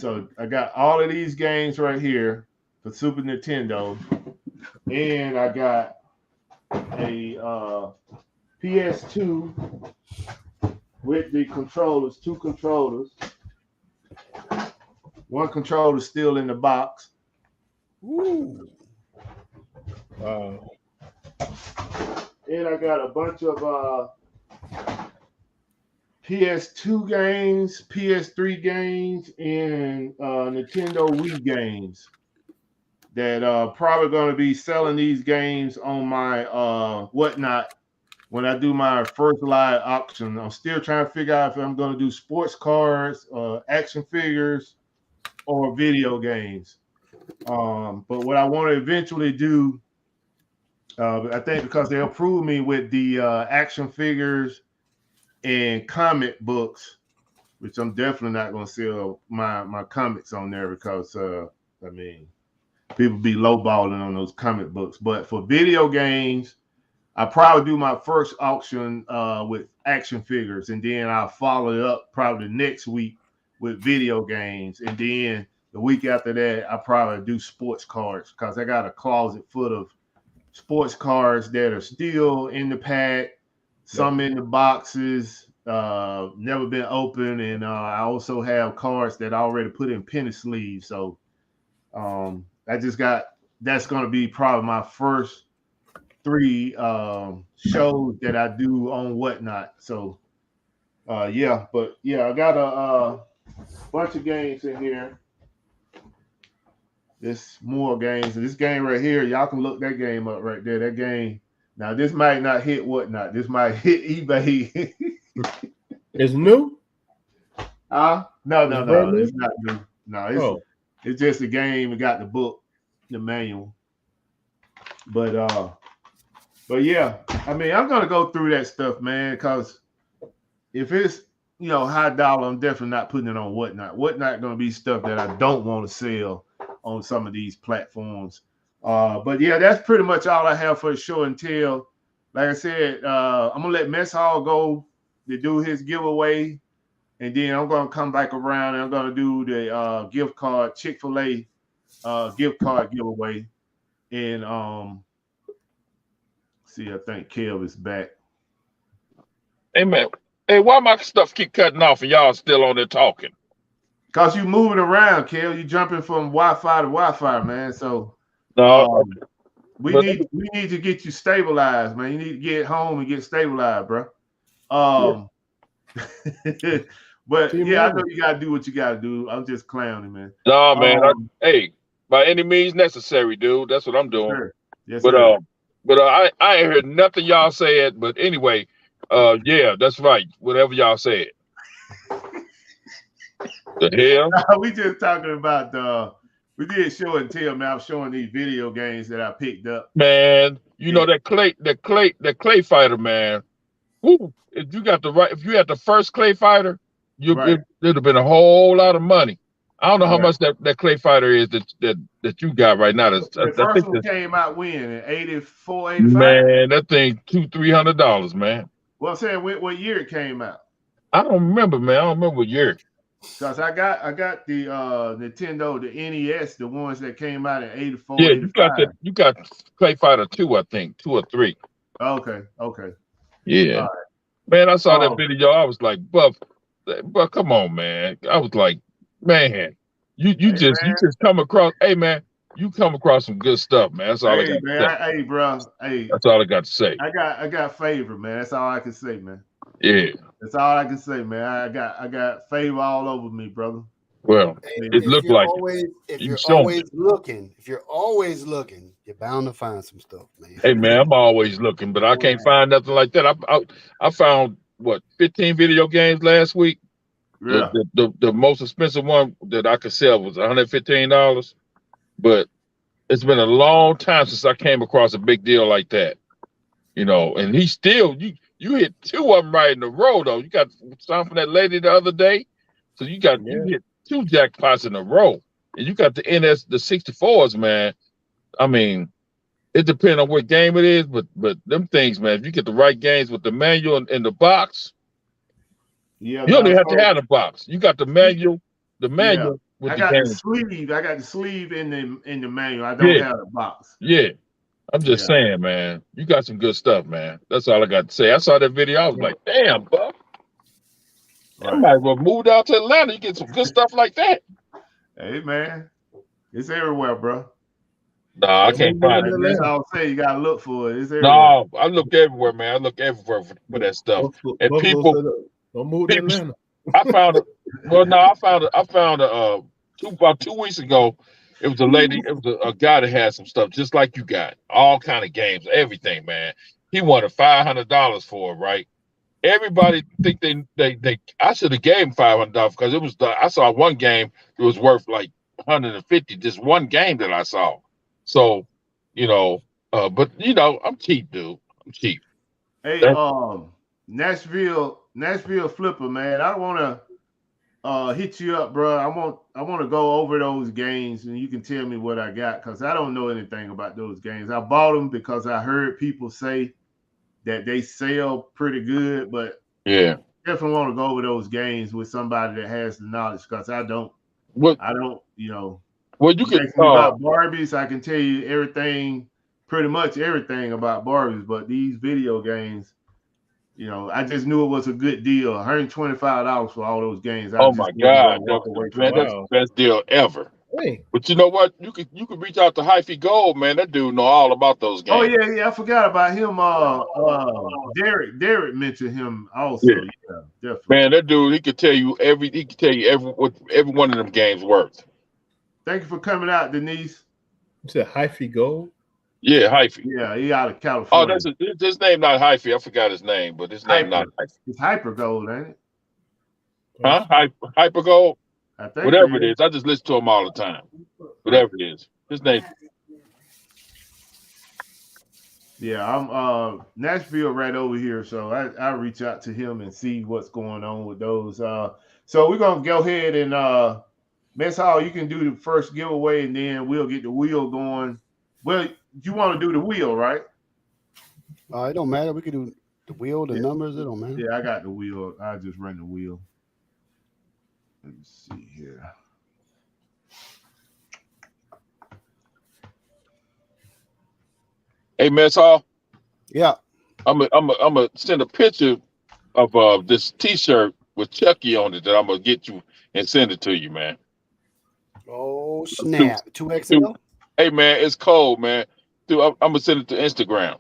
So I got all of these games right here for Super Nintendo, and I got a PS2 with the controllers, 2 controllers. 1 controller still in the box. Ooh. And I got a bunch of PS2 games, PS3 games, and Nintendo Wii games that probably going to be selling these games on my whatnot when I do my first live auction. I'm still trying to figure out if I'm going to do sports cards, action figures, or video games. But what I want to eventually do, I think because they approved me with the action figures and comic books, which I'm definitely not going to sell my comics on there because, I mean, people be lowballing on those comic books. But for video games, I probably do my first auction with action figures, and then I'll follow it up probably next week with video games, and then the week after that, I probably do sports cards because I got a closet full of sports cards that are still in the pack, some in the boxes, never been opened, and I also have cards that I already put in penny sleeves. So that's going to be probably my first 3 shows that I do on Whatnot. So I got a bunch of games in here. There's more games. And this game right here, y'all can look that game up right there. That game. Now, this might not hit Whatnot. This might hit eBay. It's new? No. It's not new. No, it's just a game. It got the book, the manual. But yeah, I mean, I'm gonna go through that stuff, man, because if it's high dollar, I'm definitely not putting it on Whatnot. Whatnot gonna be stuff that I don't want to sell on some of these platforms. But yeah, that's pretty much all I have for the show and tell. Like I said, I'm gonna let Mess Hall go to do his giveaway, and then I'm gonna come back around and I'm gonna do the gift card, Chick-fil-A gift card giveaway. And see, I think Kev is back. Hey man, hey, why my stuff keep cutting off and y'all still on there talking? Cause you moving around, Kev. You jumping from Wi-Fi to Wi-Fi, man. So No, we need to get you stabilized, man. You need to get home and get stabilized, bro. But yeah, I know you gotta do what you gotta do. I'm just clowning, man. No, man. Hey, by any means necessary, dude. That's what I'm doing. Sure. Yes, but sir. I ain't heard nothing y'all said. But anyway, yeah, that's right. Whatever y'all said. The hell? We just talking about we did show and tell, man. I'm showing these video games that I picked up. Man, you know that clay fighter, man. Woo, if you had the first clay fighter, it'd have been a whole lot of money. I don't know how much that clay fighter is that you got right now. The first one came out when in 84, 85? Man, that thing $200-300, man. Well, I'm saying what year it came out. I don't remember, man. I don't remember what year. Because I got the Nintendo, the NES, the ones that came out in 84. Yeah, 85. you got Clay Fighter 2, I think, 2 or 3. Okay. Yeah. Right. Man, I saw that video. I was like, Buff, come on, man. I was like, man, you just come across. Hey, man, you come across some good stuff, man. That's all I got to say. Hey, bro. Hey, that's all I got to say. I got favor, man. That's all I can say, man. Yeah. That's all I can say, man. I got favor all over me, brother. Well, it looked like if you're always looking, you're bound to find some stuff, man. Hey, man, I'm always looking, but I can't find nothing like that. I found 15 video games last week. Yeah. The most expensive one that I could sell was $115, but it's been a long time since I came across a big deal like that. And he still you hit 2 of them right in a row though. You got some from that lady the other day, so you hit 2 jackpots in a row, and you got the the 64s, man. I mean, it depends on what game it is, but them things, man. If you get the right games with the manual and the box, you don't even have to have the box. You got the manual, with I the got the game. sleeve. I got the sleeve in the manual. I don't Yeah, have the box. yeah. I'm just Yeah. saying, man. You got some good stuff, man. That's all I got to say. I saw that video. I was like, damn, Buck. I Right. might well move down to Atlanta. You get some good stuff like that. Hey man, it's everywhere, bro. Nah, I Yeah, can't move find to it. That's Atlanta. all I'm saying. You gotta look for it. It's everywhere. No, I look everywhere, man. I look everywhere for that stuff. And Buffalo people, said, don't move to Atlanta. I found it. Well, no, I found it. About 2 weeks ago. It was a lady. It was a guy that had some stuff just like you got. All kind of games, everything, man. He wanted $500 for it, right? Everybody think they. I should have gave him $500 because it was. I saw one game that was worth like 150. Just one game that I saw. So, you know, but I'm cheap, dude. I'm cheap. Hey, That's, Nashville Flipper, man. I want to hit you up, bro. I want to go over those games, and you can tell me what I got because I don't know anything about those games. I bought them because I heard people say that they sell pretty good, but yeah. definitely want to go over those games with somebody that has the knowledge because I don't. What? You Well, you could. ask me about Barbies, I can tell you everything, pretty much everything about Barbies, but these video games, I just knew it was a good deal. $125 for all those games. I Oh just my wasn't God, gonna walk away man, from that's it. Wow. the best deal ever. Hey, But you know what? You could reach out to Hyphy Gold, man. That dude know all about those Oh games. yeah, I forgot about him. Derek mentioned him also. Yeah. Yeah, definitely. Man, that dude, he could tell you what every one of them games worth. Thank you for coming out, Denise. you said Hyphy Gold? Yeah, Hyphy. Yeah, he out of Oh, California. that's his name, not Hyphy. I forgot his name, but his name not Hyphy. It's Hyper Gold, ain't it? Huh? Hyper Gold? I think Whatever it is. I just listen to him all the time. Whatever it is. His name. Yeah, I'm Nashville right over here, so I reach out to him and see what's going on with those. So we're gonna go ahead and Mess Hall, you can do the first giveaway and then we'll get the wheel going. Well, you want to do the wheel, right? It don't matter. We can do the wheel, the numbers. It don't matter. Yeah, I got the wheel. I just run the wheel. Let me see here. Hey, Mess Hall. Yeah. I'm gonna send a picture of this T-shirt with Chucky on it that I'm gonna get you and send it to you, man. Oh snap! 2XL. Hey man, it's cold, man. Dude, I'm gonna send it to Instagram.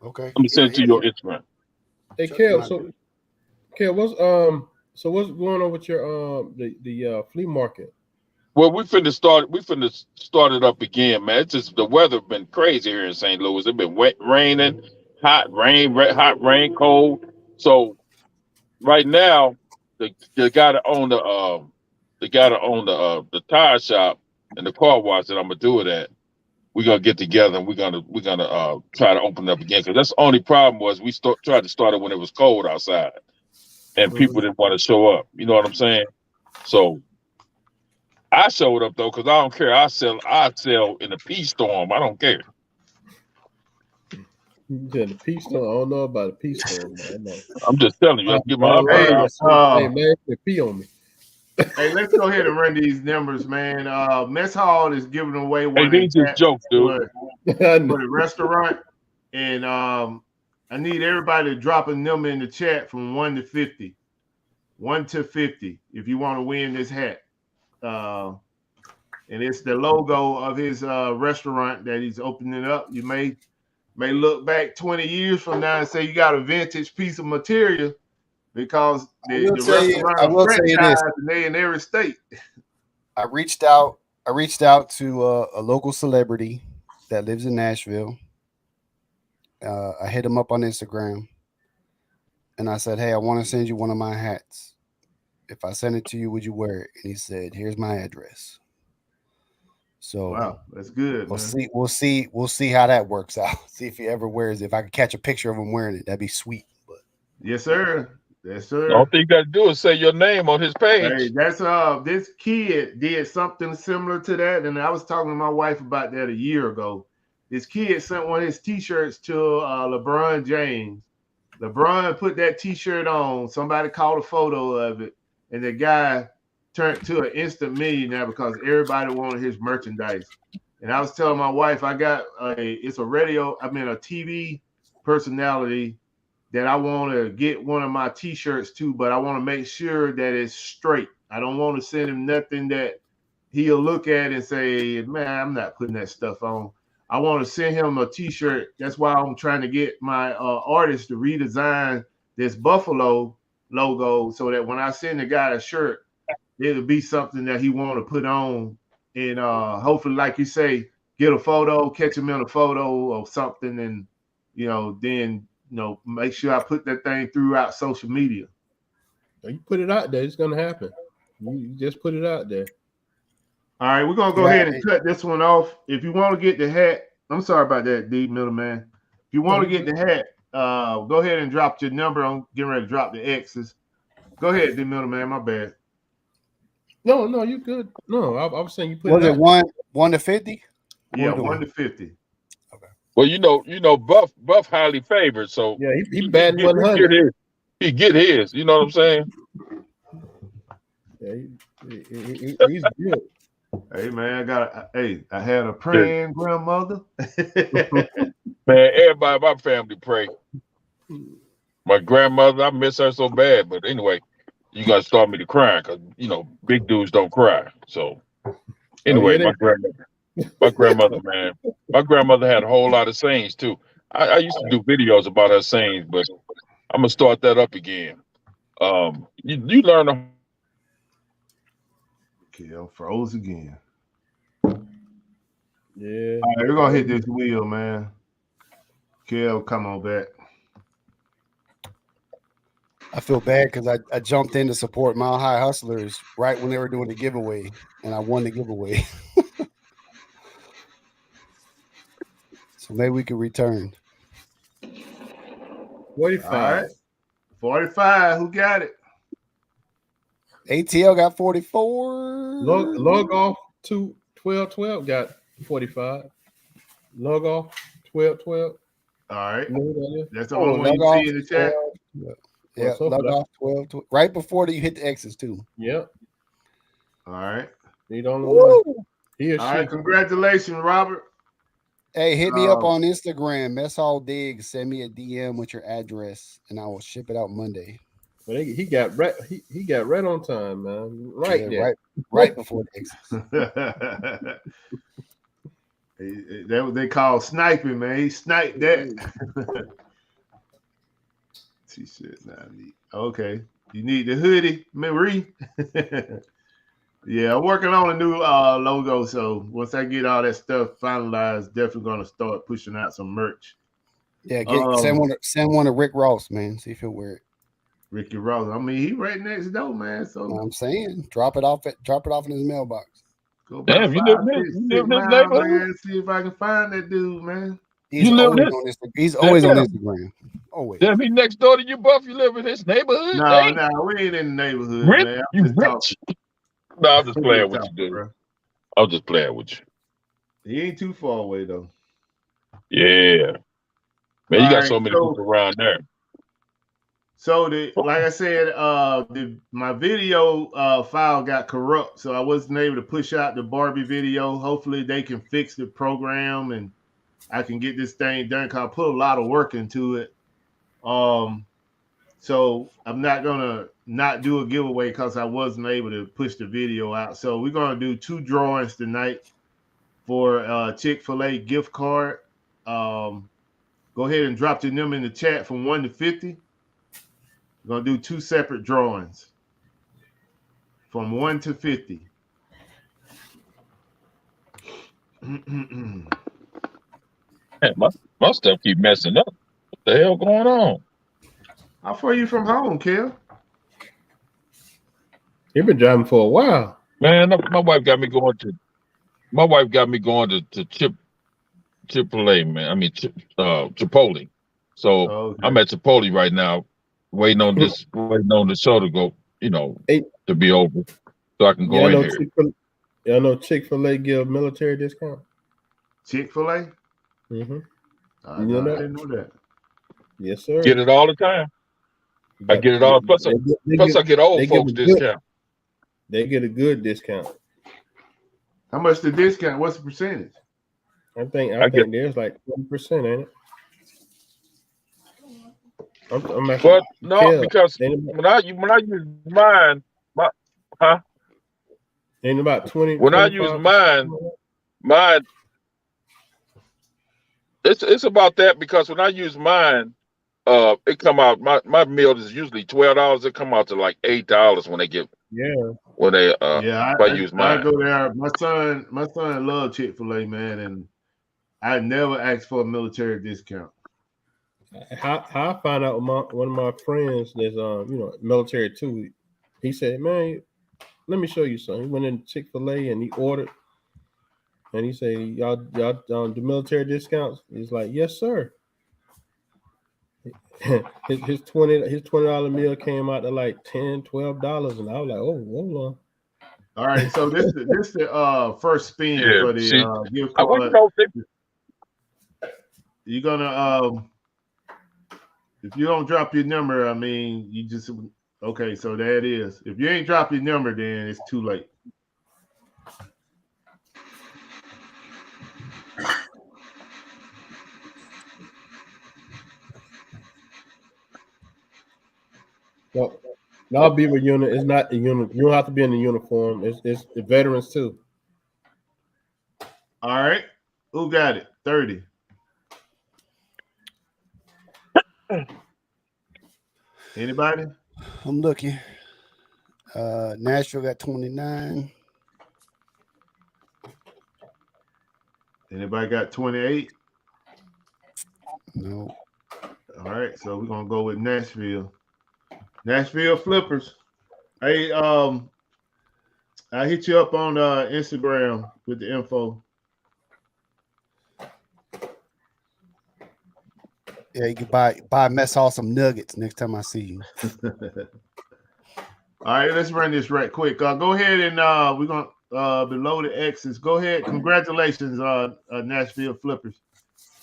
Okay. I'm gonna send it to your Instagram. Hey, Kel, what's going on with your the flea market? Well, we finna start it up again, man. It's just the weather been crazy here in St. Louis. It's been raining, hot rain, cold. So right now, the guy that own the tire shop and the car wash that I'm gonna do it at, we're gonna get together and we're gonna try to open it up again because that's the only problem was we tried to start it when it was cold outside and people didn't want to show up. You know what I'm saying? So I showed up though because I don't care. I sell in a peace storm. I don't care. Yeah, the peace storm. I don't know about a peace storm, man. I'm just telling you. Let's get my Hey man, pee on me. Hey, let's go ahead and run these numbers, man. Mess Hall is giving away one. Hey, these is jokes, dude. For the restaurant, and I need everybody to drop a number in the chat from 1 to 50. 1 to 50 if you want to win this hat. And it's the logo of his restaurant that he's opening up. You may look back 20 years from now and say you got a vintage piece of material because the restaurant franchise and they in every state. I reached out to a local celebrity that lives in Nashville. I hit him up on Instagram and I said, hey, I want to send you one of my hats. If I send it to you, would you wear it? And he said, here's my address. So wow, that's good. We'll see how that works out. See if he ever wears it. If I could catch a picture of him wearing it, that'd be sweet. But yes, sir. Yes, sir. The only thing you got to do is say your name on his page. Hey, that's this kid did something similar to that, and I was talking to my wife about that a year ago. This kid sent one of his T-shirts to LeBron James. LeBron put that T-shirt on. Somebody caught a photo of it, and the guy turned to an instant millionaire because everybody wanted his merchandise. And I was telling my wife, I got a TV personality that I want to get one of my t-shirts too, but I want to make sure that it's straight. I don't want to send him nothing that he'll look at and say, man, I'm not putting that stuff on. I want to send him a t-shirt. That's why I'm trying to get my artist to redesign this Buffalo logo so that when I send the guy a shirt, it'll be something that he want to put on. And hopefully, like you say, get a photo, catch him in a photo or something, and then make sure I put that thing throughout social media. You put it out there, it's gonna happen. You just put it out there. All right, we're gonna go ahead and cut this one off. If you want to get the hat, I'm sorry about that, D Middleman. If you want to get the hat, go ahead and drop your number. I'm getting ready to drop the X's. Go ahead, D Middleman. My bad. No, you good. No, I was saying you put was it out. 1 to 50? Yeah, 1 to 50. Okay. Well, Buff highly favored, so yeah, he batting 100. He get his. You know what I'm saying? Yeah, he's good. Hey man, I had a praying grandmother. Man, everybody in my family pray. My grandmother, I miss her so bad, but anyway, you gotta start me to crying because big dudes don't cry. So anyway, my grandmother, man, my grandmother had a whole lot of sayings too. I used to do videos about her sayings, but I'm gonna start that up again. You learn a Kill froze again. Yeah. All right, we're gonna hit this wheel, man. Kel, come on back. I feel bad because I jumped in to support Mile High Hustlers right when they were doing the giveaway, and I won the giveaway. So maybe we can return. 45. All right. 45. Who got it? ATL got 44. Log off to 12 got 45. Log off 12. All right. That's the Oh, only one you see in the chat. Yeah, log off 12. Right before you hit the X's too. Yep. All right. He don't know. All right. Congratulations, Robert. Hey, hit me up on Instagram, Mess Hall Digs. Send me a DM with your address, and I will ship it out Monday. But he got right. He got right on time, man. Right there. Right before the X's. That what they call sniping, man. He sniped that. T-shirt not neat. Okay. You need the hoodie, Marie. Yeah, I'm working on a new logo. So once I get all that stuff finalized, definitely gonna start pushing out some merch. Yeah, send one to Rick Ross, man. See if he'll wear it. Ricky Ross. I mean, he right next door, man. So I'm saying, drop it off in his mailbox. Go damn, you live in this neighborhood, man. See if I can find that dude, man. He's always on Instagram. Always. Damn, he next door to you, Buff. You live in this neighborhood? No, we ain't in the neighborhood, man. I'm just talking. No, I'm just playing with you, dude. Bro. I'm just playing with you. He ain't too far away though. Yeah, man, you got so many people around there. So like I said, my video file got corrupt, so I wasn't able to push out the Barbie video. Hopefully they can fix the program and I can get this thing done because I put a lot of work into it. So I'm not gonna not do a giveaway because I wasn't able to push the video out. So we're gonna do 2 drawings tonight for Chick-fil-A gift card. Go ahead and drop your number in the chat from 1 to 50. We're gonna do 2 separate drawings from 1 to 50. Man, my stuff keep messing up. What the hell going on? How far are you from home, Kel? You've been driving for a while. Man, my wife got me going to Chick-fil-A, man. I mean Chipotle. So I'm at Chipotle right now, waiting on the show to go, to be over, so I can go in here. Y'all know Chick-fil-A give military discount. Chick-fil-A? Mm-hmm. I didn't know that. Yes, sir. Get it all the time. I get it all. Plus I get old folks discount. they get a good discount. How much the discount? What's the percentage? I think there's like 20%, ain't it? I'm actually, But no, because when I use mine, ain't about 20. when I use 25%. mine, it's about that because when I use mine, it come out my meal is usually $12. It come out to like $8 when they get when they if I use mine. I go there. My son loves Chick-fil-A, man, and I never asked for a military discount. How I found out with one of my friends that's military too. He said, "Man, let me show you something." He went in Chick-fil-A and he ordered, and he said, "Y'all do military discounts?" He's like, "Yes, sir." his $20 meal came out to like $10-12, and I was like, "Oh, hold on." All right, so this the first spin for the gift card. You're gonna if you don't drop your number, I mean, you just okay. So there it is. If you ain't drop your number, then it's too late. Well, our Beaver unit is not a unit. You don't have to be in the uniform. It's the veterans too. All right, who got it? 30. Anybody? I'm looking. Nashville got 29. Anybody got 28? No. All right, so we're gonna go with Nashville. Nashville Flippers. Hey, I hit you up on Instagram with the info. Yeah, you can buy Mess Hall some nuggets next time I see you. All right, let's run this right quick. Go ahead and we're gonna below the X's. Go ahead. Congratulations, Nashville Flippers.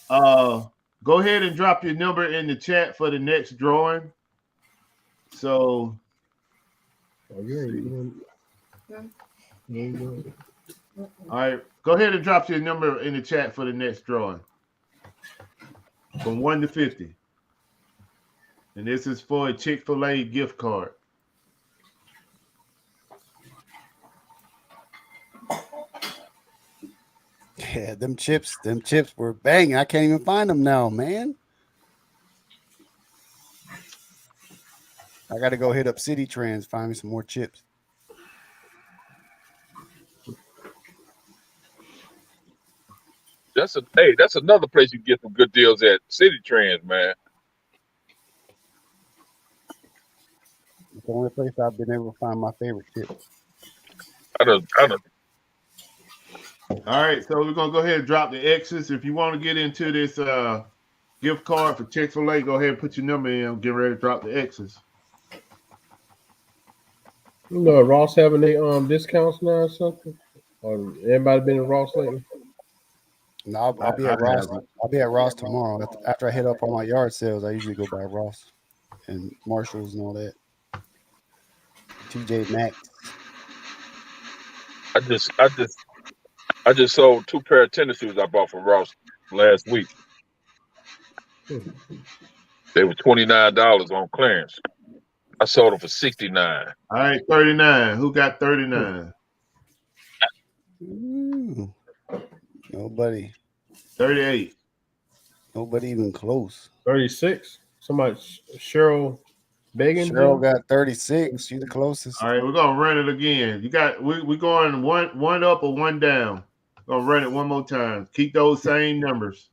Go ahead and drop your number in the chat for the next drawing. So all right, go ahead and drop your number in the chat for the next drawing. From 1 to 50. And this is for a Chick-fil-A gift card. Yeah, them chips were banging. I can't even find them now, man. I got to go hit up City Trends, find me some more chips. That's another place you can get some good deals at. City Trends, man. It's the only place I've been able to find my favorite chips. I don't. All right, so we're gonna go ahead and drop the X's. If you want to get into this gift card for Chick-fil-A, go ahead and put your number in. Get ready to drop the X's. You know, Ross having their discounts now or something? Or everybody been in Ross lately? No, I'll be at Ross. I'll be at Ross tomorrow. After I hit up on my yard sales, I usually go by Ross and Marshalls and all that. TJ Maxx. I just sold 2 pair of tennis shoes I bought from Ross last week. They were $29 on clearance. I sold them for $69. All right, 39. Who got 39? Ooh. Nobody. 38. Nobody even close. 36. Somebody, Cheryl Begging. Cheryl got 36. She's the closest. All right, we're gonna run it again. We're going one up or one down. Gonna run it one more time. Keep those same numbers.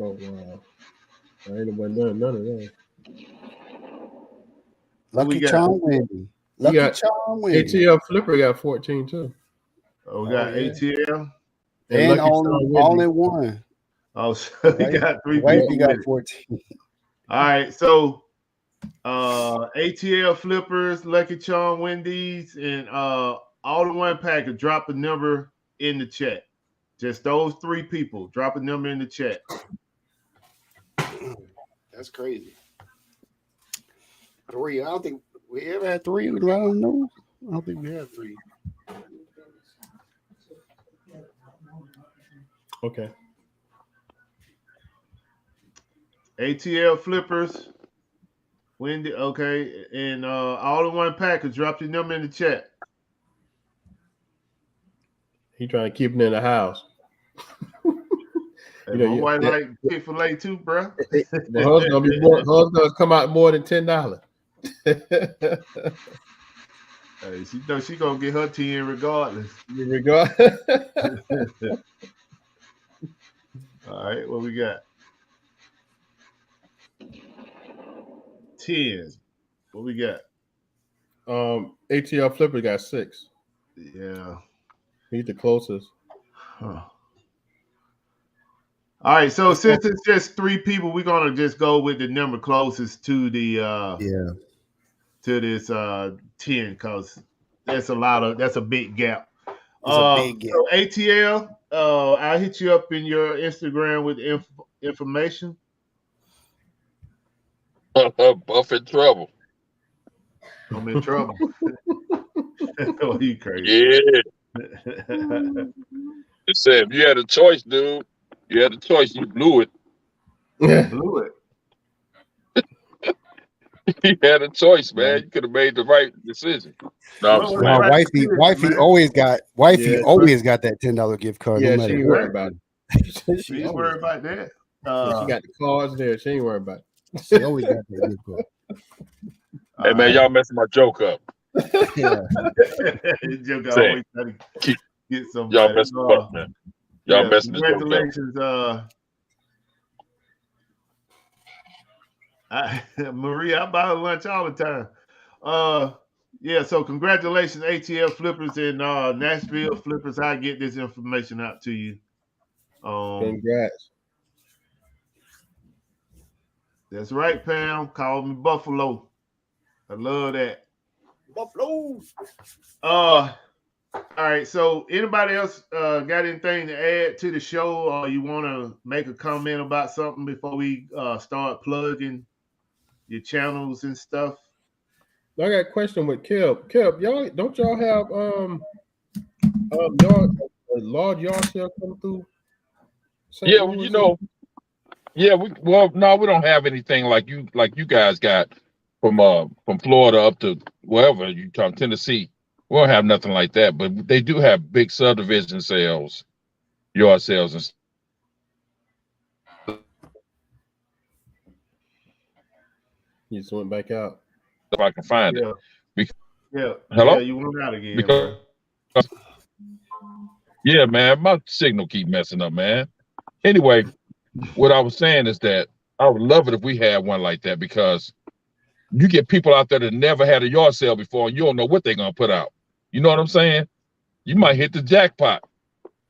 Oh wow! I ain't none of that. Lucky Charm Wendy. Lucky Charm Wendy. ATL Flipper got 14 too. Oh, we got ATL. And only one. Oh, so he got 3 people. He got 14. All right, so ATL Flippers, Lucky Charm Wendy's, and all in one package. Drop a number in the chat. Just those 3 people. Drop a number in the chat. That's crazy. 3. I don't think we ever had 3 in the round. No, I don't think we had 3. Okay. ATL flippers. Wendy, okay, and all in one package. Drop your number in the chat. He trying to keep it in the house. Hey, my wife like Chick-fil-A too, bro. The hers gonna be more. Hers gonna come out more than $10. Hey, she knows she gonna get her 10 regardless. All right, what we got? 10. What we got? ATL Flipper got 6. Yeah. He's the closest. Huh. All right, so since it's just 3 people, we're gonna just go with the number closest to the to this 10, because that's a big gap. So ATL, I'll hit you up in your Instagram with information. Buff in trouble. I'm in trouble. Oh, you crazy. Yeah. It said if you had a choice, dude, you had a choice. You blew it. Blew it. You had a choice, man. You could have made the right decision. No, my wifey always got that $10 gift card. Yeah, no she ain't what. worried about it. She ain't worried about that. She got the cards there. She ain't worried about it. She always got that gift card. Hey man, y'all messing my joke up. Yeah. Joke always try to get somebody. Y'all messing up, man. Y'all messing this joke up. Congratulations, Maria, I buy her lunch all the time. Yeah, so congratulations, ATL Flippers and Nashville Flippers. I get this information out to you. Congrats. That's right, Pam. Call me Buffalo. I love that. Buffalo. All right. So anybody else got anything to add to the show, or you want to make a comment about something before we start plugging your channels and stuff? I got a question with Kev. Kev, y'all have y'all a large yard sale come through? Yeah, well, you know, we don't have anything like you guys got from Florida up to wherever you talk, Tennessee. We don't have nothing like that, but they do have big subdivision sales, yard sales, and stuff. You just went back out. If I can find it. Hello? Yeah, you went out again, bro. Yeah, man, my signal keep messing up, man. Anyway, what I was saying is that I would love it if we had one like that, because you get people out there that never had a yard sale before and you don't know what they're gonna put out. You know what I'm saying? You might hit the jackpot.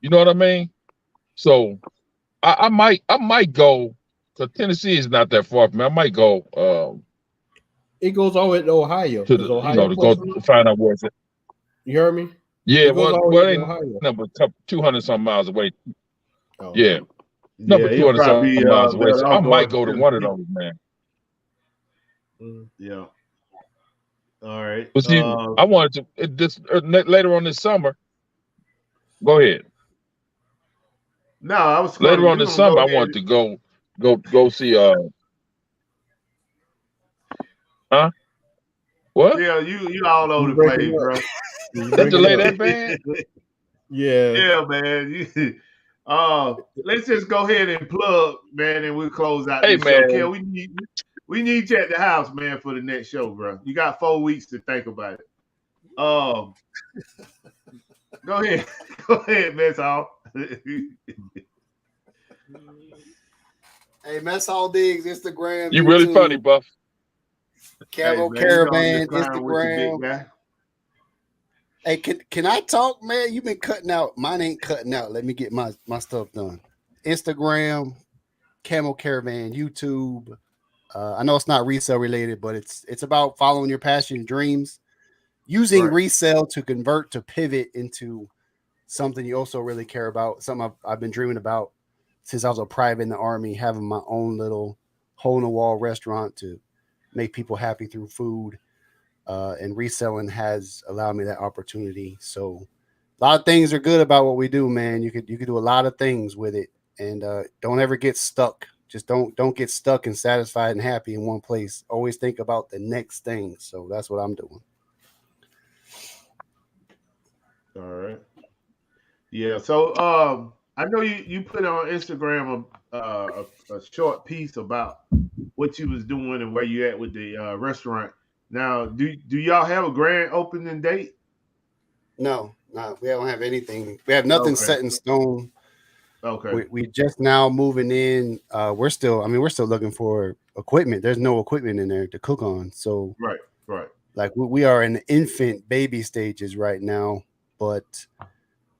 You know what I mean? So I might go, because Tennessee is not that far from me. I might go it goes all the way to Ohio. To go find out where it's at. You heard me? Yeah, number 200 some miles away. Oh, yeah. Number 200 some miles away. So I might go to one of those, man. Yeah. All right. But see, I wanted to later on this summer. Go ahead. No, I was later on this summer. I wanted to go see. Huh? What? Yeah, you all over the place, bro. That delay that bad? Yeah. Yeah, man. Let's just go ahead and plug, man, and we'll close out this show. Kel, we need you at the house, man, for the next show, bro. You got 4 weeks to think about it. Go ahead. Go ahead, Mess Hall. Hey, Mess Hall Diggs, Instagram. You really funny, Buff. Camo Caravan, Instagram. Hey, can I talk, man? You've been cutting out. Mine ain't cutting out. Let me get my stuff done. Instagram, Camo Caravan, YouTube. I know it's not resale related, but it's about following your passion, dreams, using resale to convert to pivot into something you also really care about. Something I've been dreaming about since I was a private in the Army, having my own little hole in the wall restaurant to make people happy through food. And reselling has allowed me that opportunity. So a lot of things are good about what we do, man. You could do a lot of things with it, and don't ever get stuck. Just don't get stuck and satisfied and happy in one place. Always think about the next thing. So that's what I'm doing. All right. Yeah. So I know you put on Instagram a short piece about what you was doing and where you at with the restaurant. Now, do y'all have a grand opening date? No, we don't have anything. We have nothing Okay. set in stone. Okay. We just now moving in. We're still looking for equipment. There's no equipment in there to cook on. So Right. like we are in infant baby stages right now, but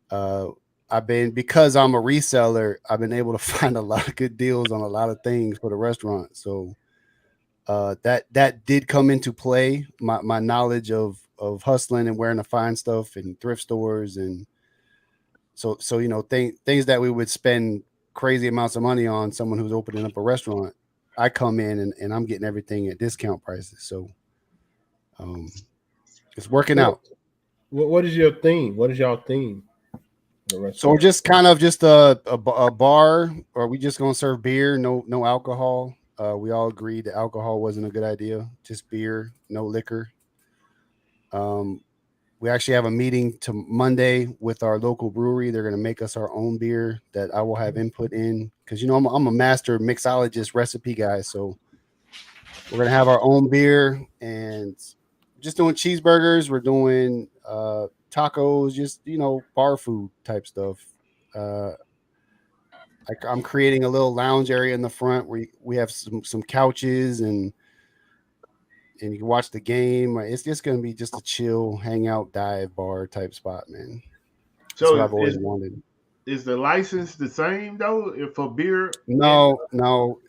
because I'm a reseller, I've been able to find a lot of good deals on a lot of things for the restaurant. So that did come into play. My knowledge of hustling and where to find stuff and thrift stores, and so things that we would spend crazy amounts of money on someone who's opening up a restaurant. I come in and I'm getting everything at discount prices. So it's working out. What is your theme? What is y'all theme? So we're just kind of just a bar, or we just gonna serve beer, no alcohol. We all agreed that alcohol wasn't a good idea. Just beer, no liquor. We actually have a meeting to Monday with our local brewery. They're gonna make us our own beer that I will have input in, because I'm a master mixologist recipe guy. So we're gonna have our own beer and just doing cheeseburgers. We're doing tacos, just bar food type stuff. I'm creating a little lounge area in the front where we have some couches and you can watch the game. It's just going to be just a chill hangout dive bar type spot, man. That's So what I've always wanted. Is the license the same though for beer? No,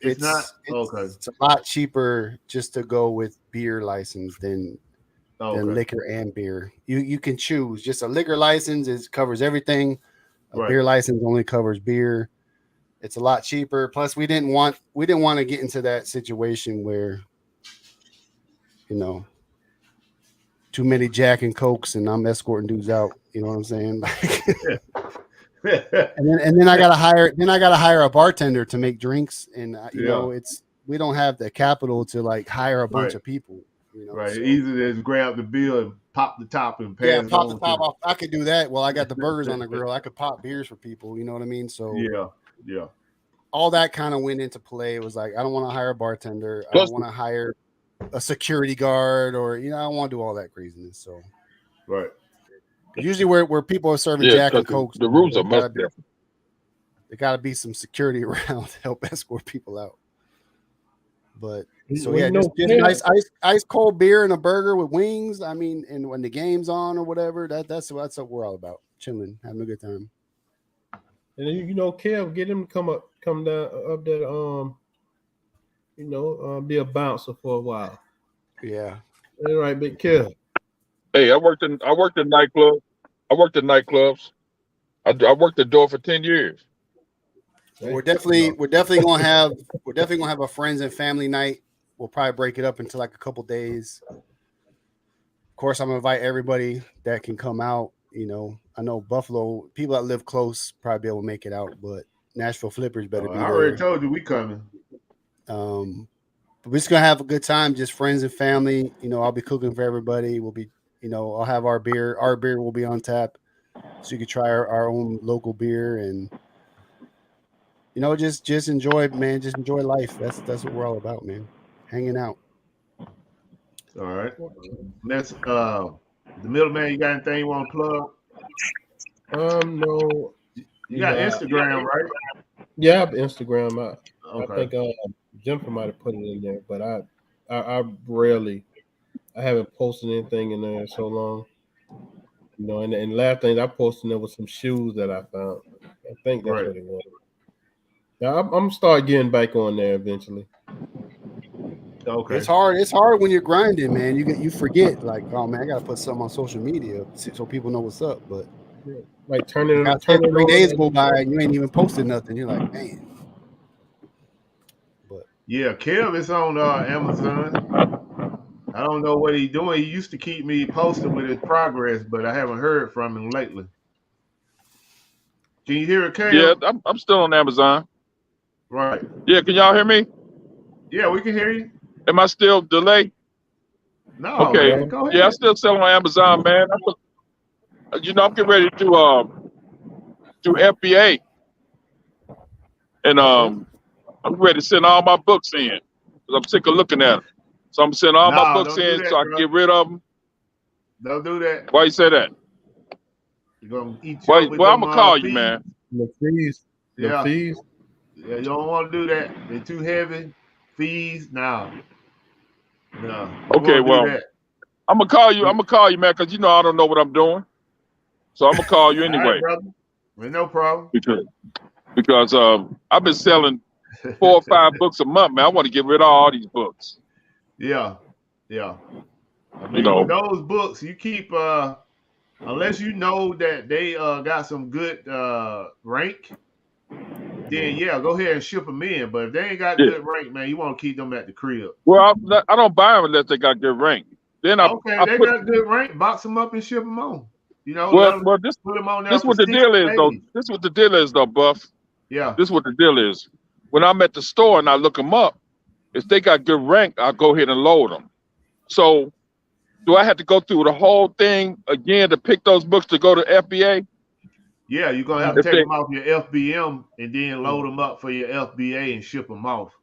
it's not. Okay, it's a lot cheaper just to go with beer license than liquor and beer. You can choose. Just a liquor license covers everything. A beer license only covers beer. It's a lot cheaper. Plus, we didn't want to get into that situation where too many Jack and Cokes and I'm escorting dudes out. You know what I'm saying? and then I gotta hire a bartender to make drinks, and we don't have the capital to like hire a bunch of people. Right. So. Easy to just grab the bill and pop the top and pass it pop on the top off. I could do that. Well, I got the burgers on the grill. I could pop beers for people. You know what I mean? So yeah. All that kind of went into play. It was like, I don't want to hire a bartender. I don't want to hire a security guard, or I don't want to do all that craziness. So right. Usually where people are serving Jack and Coke, the rules are much different. There got to be some security around to help escort people out. But so just nice ice cold beer and a burger with wings. I mean, and when the game's on or whatever, that's what we're all about. Chilling, having a good time. And then, Kev, get him to come down up there, be a bouncer for a while. Yeah. All right, big Kev. Hey, I worked in nightclubs. I worked in nightclubs. I worked the door for 10 years. We're definitely gonna have a friends and family night. We'll probably break it up into like a couple days. Of course, I'm gonna invite everybody that can come out. I know Buffalo people that live close probably be able to make it out, but Nashville Flippers better be there. I already told you we coming. But we're just gonna have a good time, just friends and family. I'll be cooking for everybody. We'll be, I'll have our beer. Our beer will be on tap, so you can try our own local beer and. Just enjoy, man. Just enjoy life. That's what we're all about, man. Hanging out. All right. That's the middleman. You got anything you want to plug? No. You got Instagram, right? Yeah, I have Instagram. Okay. I think Jennifer might have put it in there, but I rarely. I haven't posted anything in there in so long. And the last thing I posted there was some shoes that I found. I think that's what it was. Yeah, I'm gonna start getting back on there eventually. Okay. It's hard when you're grinding, man. You forget, like, oh man, I gotta put something on social media so people know what's up. But Like turning I said 3 days go by and you ain't even posted nothing. You're like, man. But Yeah, Kev is on Amazon. I don't know what he's doing. He used to keep me posted with his progress, but I haven't heard from him lately. Can you hear it, Kev? Yeah, I'm still on Amazon. Right. Yeah, can y'all hear me? Yeah, we can hear you. Am I still delayed? No, Okay. man, go ahead. Yeah, I still sell on Amazon, man. I'm getting ready to do FBA, and I'm ready to send all my books in because I'm sick of looking at them. So I'm sending all my No, books don't do in that, so I can bro. get rid of them. Don't do that. Why you say that? You're gonna eat you Well, up with I'm them gonna call you, fees. man. The fees. The Yeah. fees. Yeah, you don't want to do that. They're too heavy. Fees, no. No. You Okay, won't do well, that. I'm gonna call you. I'm gonna call you, man, because you know I don't know what I'm doing. So I'm gonna call you All right, anyway brother. Well, no problem. because I've been selling 4 or 5 books a month, man. I want to get rid of all these books. Yeah. Yeah. I mean, You know. with those books, you keep unless you know that they got some good rank, then yeah, go ahead and ship them in. But if they ain't got Yeah. good rank, man, you want to keep them at the crib. Well, I don't buy them unless they got good rank. Then Okay, they got good rank, box them up and ship them on. You know, this put them on there this for what the 60 deal is though. days. This what the deal is though, Buff. Yeah. This is what the deal is. When I'm at the store and I look them up, if they got good rank, I'll go ahead and load them. So do I have to go through the whole thing again to pick those books to go to FBA? Yeah, you're gonna have to take them off your FBM and then load them up for your FBA and ship them off.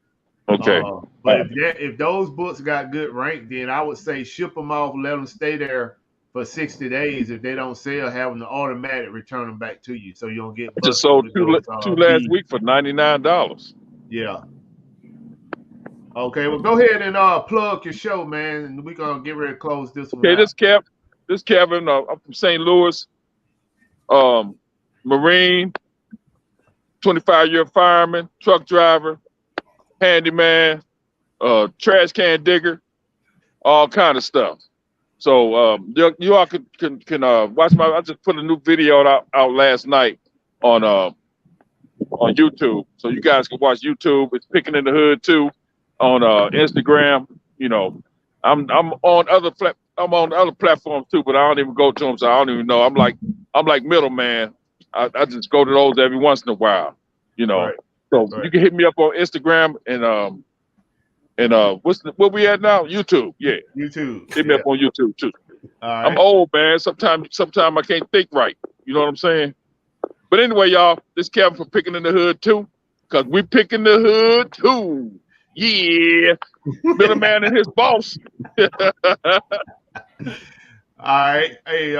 Okay. But if those books got good rank, then I would say ship them off, let them stay there for 60 days. If they don't sell, have them to automatic return them back to you, so you don't get busted. I just sold with two last week for $99. Yeah. Okay, well, go ahead and plug your show, man, and we're gonna get ready to close this one. Okay, out. this Kevin. I'm from St. Louis. Marine, 25-year fireman, truck driver, handyman, trash can digger, all kind of stuff. So you all can watch my. I just put a new video out last night on YouTube, so you guys can watch YouTube. It's Picking in the Hood too on Instagram. You know, I'm on other platforms too, but I don't even go to them, so I don't even know. I'm like middleman. I just go to those every once in a while. You know, Right. so you can hit me up on Instagram and what we at now? YouTube. Yeah. YouTube. Hit me up on YouTube too. All right. I'm old, man. Sometimes I can't think right. You know what I'm saying? But anyway, y'all, this Kevin for Picking in the Hood too, because we picking the hood too. Yeah. Middleman and his boss. All right. Hey,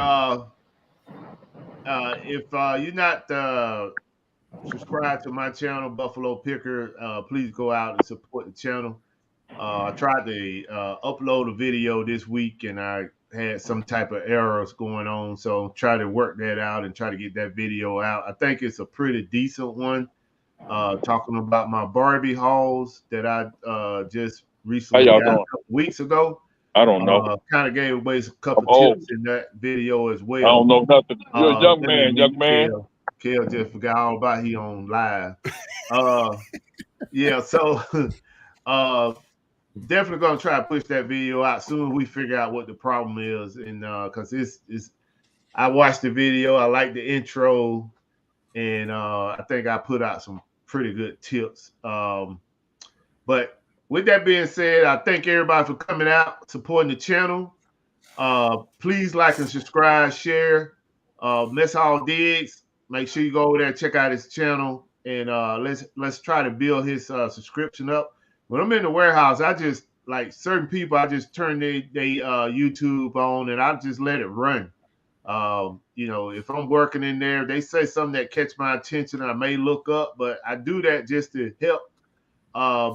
if you're not subscribed to my channel, Buffalo Picker, please go out and support the channel. I tried to upload a video this week and I had some type of errors going on. So try to work that out and try to get that video out. I think it's a pretty decent one. Talking about my Barbie hauls that I just recently got a couple weeks ago. I don't know. Kind of gave away a couple tips in that video as well. I don't know nothing. You're a young man. Kel just forgot all about he on live. Yeah, so definitely gonna try to push that video out soon as we figure out what the problem is. And because it's I watched the video, I like the intro, and I think I put out some pretty good tips. But with that being said, I thank everybody for coming out, supporting the channel. Please like and subscribe, share. Mess Hall Diggs. Make sure you go over there and check out his channel, and let's try to build his subscription up. When I'm in the warehouse, I just like certain people. I just turn their YouTube on and I just let it run. You know, if I'm working in there, they say something that catch my attention, I may look up, but I do that just to help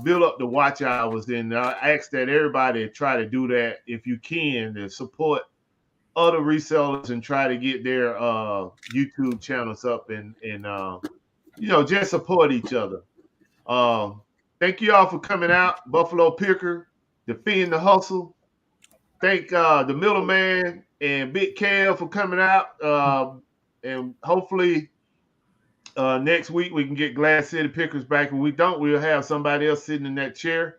build up the watch hours. And I ask that everybody try to do that if you can to support other resellers and try to get their YouTube channels up and you know, just support each other. Thank you all for coming out. Buffalo Picker, Defending the Hustle. Thank the Middleman and Big Kev for coming out. And hopefully next week we can get Glass City Pickers back. If we don't, we'll have somebody else sitting in that chair.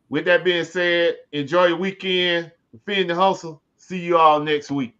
With that being said, enjoy your weekend. Defend the hustle. See you all next week.